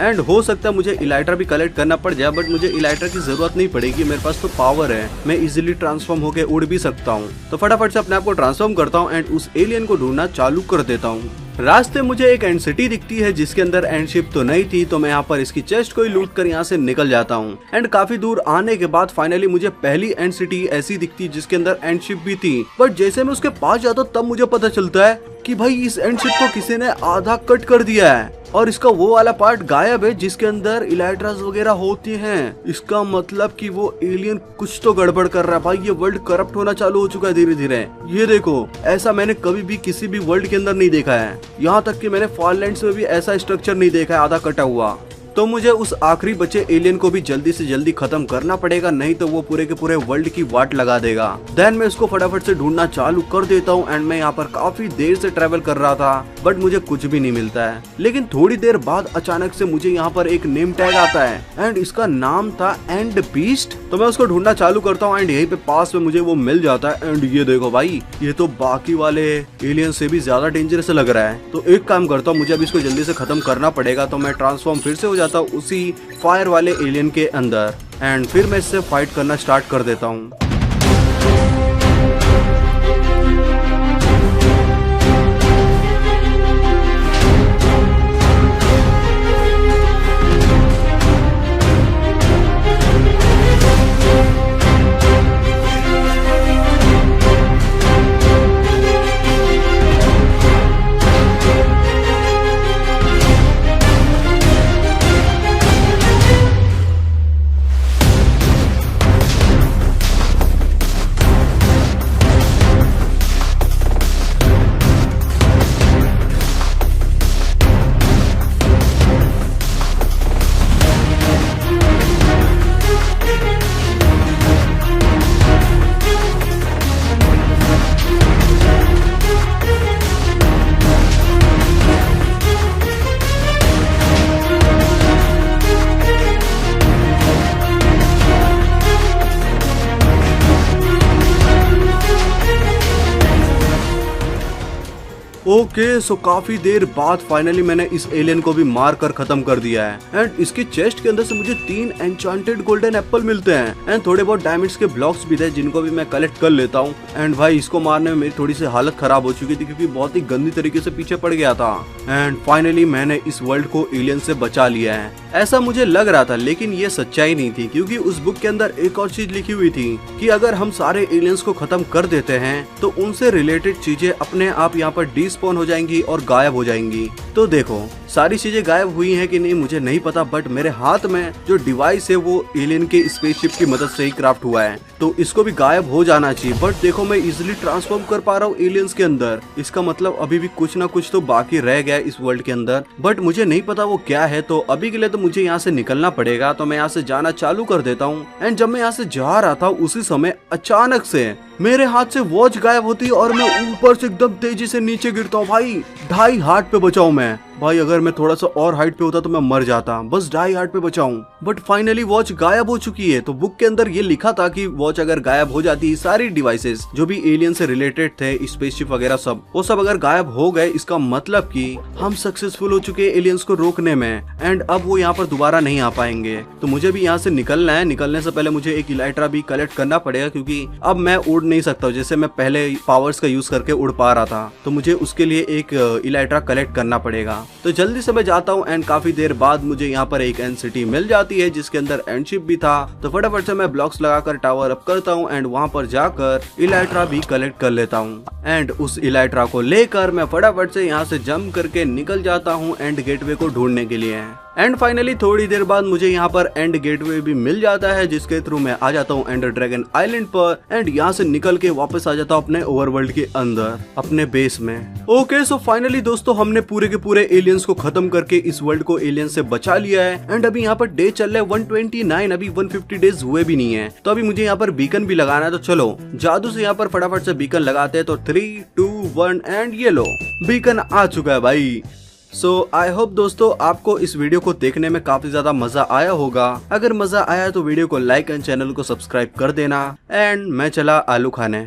एंड हो सकता है मुझे इलाइट्रा भी कलेक्ट करना पड़ जाए, बट मुझे इलाइट्रा की जरूरत नहीं पड़ेगी, मेरे पास तो पावर है, मैं इजीली ट्रांसफॉर्म होकर उड़ भी सकता हूँ। तो फटाफट से अपने आप को ट्रांसफॉर्म करता हूँ एंड उस एलियन को ढूंढना चालू कर देता हूँ। रास्ते मुझे एक एंड सिटी दिखती है जिसके अंदर एंड शिप तो नहीं थी, तो मैं यहाँ पर इसकी चेस्ट को ही लूट कर यहाँ से निकल जाता हूँ। एंड काफी दूर आने के बाद फाइनली मुझे पहली एंड सिटी ऐसी दिखती जिसके अंदर एंड शिप भी थी, बट जैसे मैं उसके पास जाता हूँ तब मुझे पता चलता है कि भाई इस एंड शिप को किसी ने आधा कट कर दिया है और इसका वो वाला पार्ट गायब है जिसके अंदर इलाइट्रास वगैरह होती हैं। इसका मतलब कि वो एलियन कुछ तो गड़बड़ कर रहा है भाई, ये वर्ल्ड करप्ट होना चालू हो चुका है धीरे धीरे। ये देखो, ऐसा मैंने कभी भी किसी भी वर्ल्ड के अंदर नहीं देखा है, यहाँ तक कि मैंने फॉरलैंड्स में भी ऐसा स्ट्रक्चर नहीं देखा है आधा कटा हुआ। तो मुझे उस आखिरी बचे एलियन को भी जल्दी से जल्दी खत्म करना पड़ेगा, नहीं तो वो पूरे के पूरे वर्ल्ड की वाट लगा देगा। देन मैं उसको फटाफट से ढूंढना चालू कर देता हूँ एंड मैं यहाँ पर काफी देर से ट्रेवल कर रहा था, बट मुझे कुछ भी नहीं मिलता है। लेकिन थोड़ी देर बाद अचानक से मुझे यहाँ पर एक नेम टैग आता है एंड इसका नाम था एंड बीस्ट। तो मैं उसको ढूंढना चालू करता हूँ एंड यहीं पे पास में मुझे वो मिल जाता है। एंड ये देखो भाई, ये तो बाकी वाले एलियन से भी ज्यादा डेंजरस लग रहा है। तो एक काम करता हूँ, मुझे अभी इसको जल्दी से खत्म करना पड़ेगा। तो मैं ट्रांसफॉर्म फिर से जाता हूँ उसी फायर वाले एलियन के अंदर एंड फिर मैं इससे फाइट करना स्टार्ट कर देता हूँ। ओके, सो काफी देर बाद फाइनली मैंने इस एलियन को भी मार कर खत्म कर दिया है एंड इसकी चेस्ट के अंदर से मुझे 3 एन्चांटेड गोल्डन एप्पल मिलते हैं एंड थोड़े बहुत डायमंड्स के ब्लॉक्स भी थे जिनको भी मैं कलेक्ट कर लेता हूँ। एंड भाई इसको मारने में मेरी थोड़ी सी हालत खराब हो चुकी थी क्योंकि बहुत ही गंदी तरीके से पीछे पड़ गया था। एंड फाइनली मैंने इस वर्ल्ड को एलियन से बचा लिया है, ऐसा मुझे लग रहा था, लेकिन ये सच्चाई नहीं थी क्योंकि उस बुक के अंदर एक और चीज लिखी हुई थी कि अगर हम सारे एलियंस को खत्म कर देते हैं तो उनसे रिलेटेड चीजें अपने आप यहाँ पर डिस्पॉन हो जाएंगी और गायब हो जाएंगी। तो देखो सारी चीजें गायब हुई हैं कि नहीं मुझे नहीं पता, बट मेरे हाथ में जो डिवाइस है वो एलियन के स्पेसशिप की मदद से ही क्राफ्ट हुआ है, तो इसको भी गायब हो जाना चाहिए। बट देखो मैं इजिली ट्रांसफॉर्म कर पा रहा हूँ एलियंस के अंदर, इसका मतलब अभी भी कुछ ना कुछ तो बाकी रह गया है इस वर्ल्ड के अंदर, बट मुझे नहीं पता वो क्या है। तो अभी के लिए तो मुझे यहाँ से निकलना पड़ेगा, तो मैं यहाँ से जाना चालू कर देता हूँ। एंड जब मैं यहाँ से जा रहा था उसी समय अचानक से मेरे हाथ से वॉच गायब होती है और मैं ऊपर से एकदम तेजी से नीचे गिरता हूँ। भाई 2.5 हार्ट पे बचा हूँ मैं। भाई अगर मैं थोड़ा सा और हाइट पे होता तो मैं मर जाता, बस 2.5 हार्ट पे बचा हूँ। बट फाइनली वॉच गायब हो चुकी है। तो बुक के अंदर ये लिखा था कि वॉच अगर गायब हो जाती, सारी डिवाइसेस जो भी एलियन से रिलेटेड थे, स्पेसशिप वगैरह सब, वो सब अगर गायब हो गए, इसका मतलब कि हम सक्सेसफुल हो चुके हैं एलियंस को रोकने में एंड अब वो यहाँ पर दोबारा नहीं आ पाएंगे। तो मुझे भी यहाँ से निकलना है। निकलने से पहले मुझे एक इलाइट्रा भी कलेक्ट करना पड़ेगा क्योंकि अब मैं उड़ नहीं सकता हूँ जैसे मैं पहले पावर्स का यूज करके उड़ पा रहा था। तो मुझे उसके लिए एक इलाइट्रा कलेक्ट करना पड़ेगा। तो जल्दी से मैं जाता हूँ एंड काफी देर बाद मुझे यहाँ पर एक एंड सिटी मिल जाती है जिसके अंदर एंड शिप भी था। तो फटाफट से मैं ब्लॉक्स लगाकर टावर अप करता हूँ एंड वहाँ पर जाकर इलाइट्रा भी कलेक्ट कर लेता हूँ। एंड उस इलाइट्रा को लेकर मैं फटाफट से यहाँ से जंप करके निकल जाता हूँ एंड गेटवे को ढूंढने के लिए। एंड फाइनली थोड़ी देर बाद मुझे यहाँ पर एंड गेटवे भी मिल जाता है जिसके थ्रू मैं आ जाता हूँ एंडर ड्रैगन आइलैंड पर एंड यहाँ से निकल के वापस आ जाता हूँ अपने ओवरवर्ल्ड के अंदर, अपने बेस में। ओके सो फाइनली दोस्तों हमने पूरे के पूरे एलियंस को खत्म करके इस वर्ल्ड को एलियन से बचा लिया है। एंड अभी यहाँ पर डे चल रहा है 129, अभी 150 डेज हुए भी नहीं है। तो अभी मुझे यहाँ पर बीकन भी लगाना है। तो चलो जादू से यहाँ पर फटाफट से बीकन लगाते हैं। तो 3, 2, 1 एंड ये लो, बीकन आ चुका है भाई। सो आई होप दोस्तों आपको इस वीडियो को देखने में काफी ज्यादा मजा आया होगा। अगर मजा आया तो वीडियो को लाइक एंड चैनल को सब्सक्राइब कर देना। एंड मैं चला आलू खाने।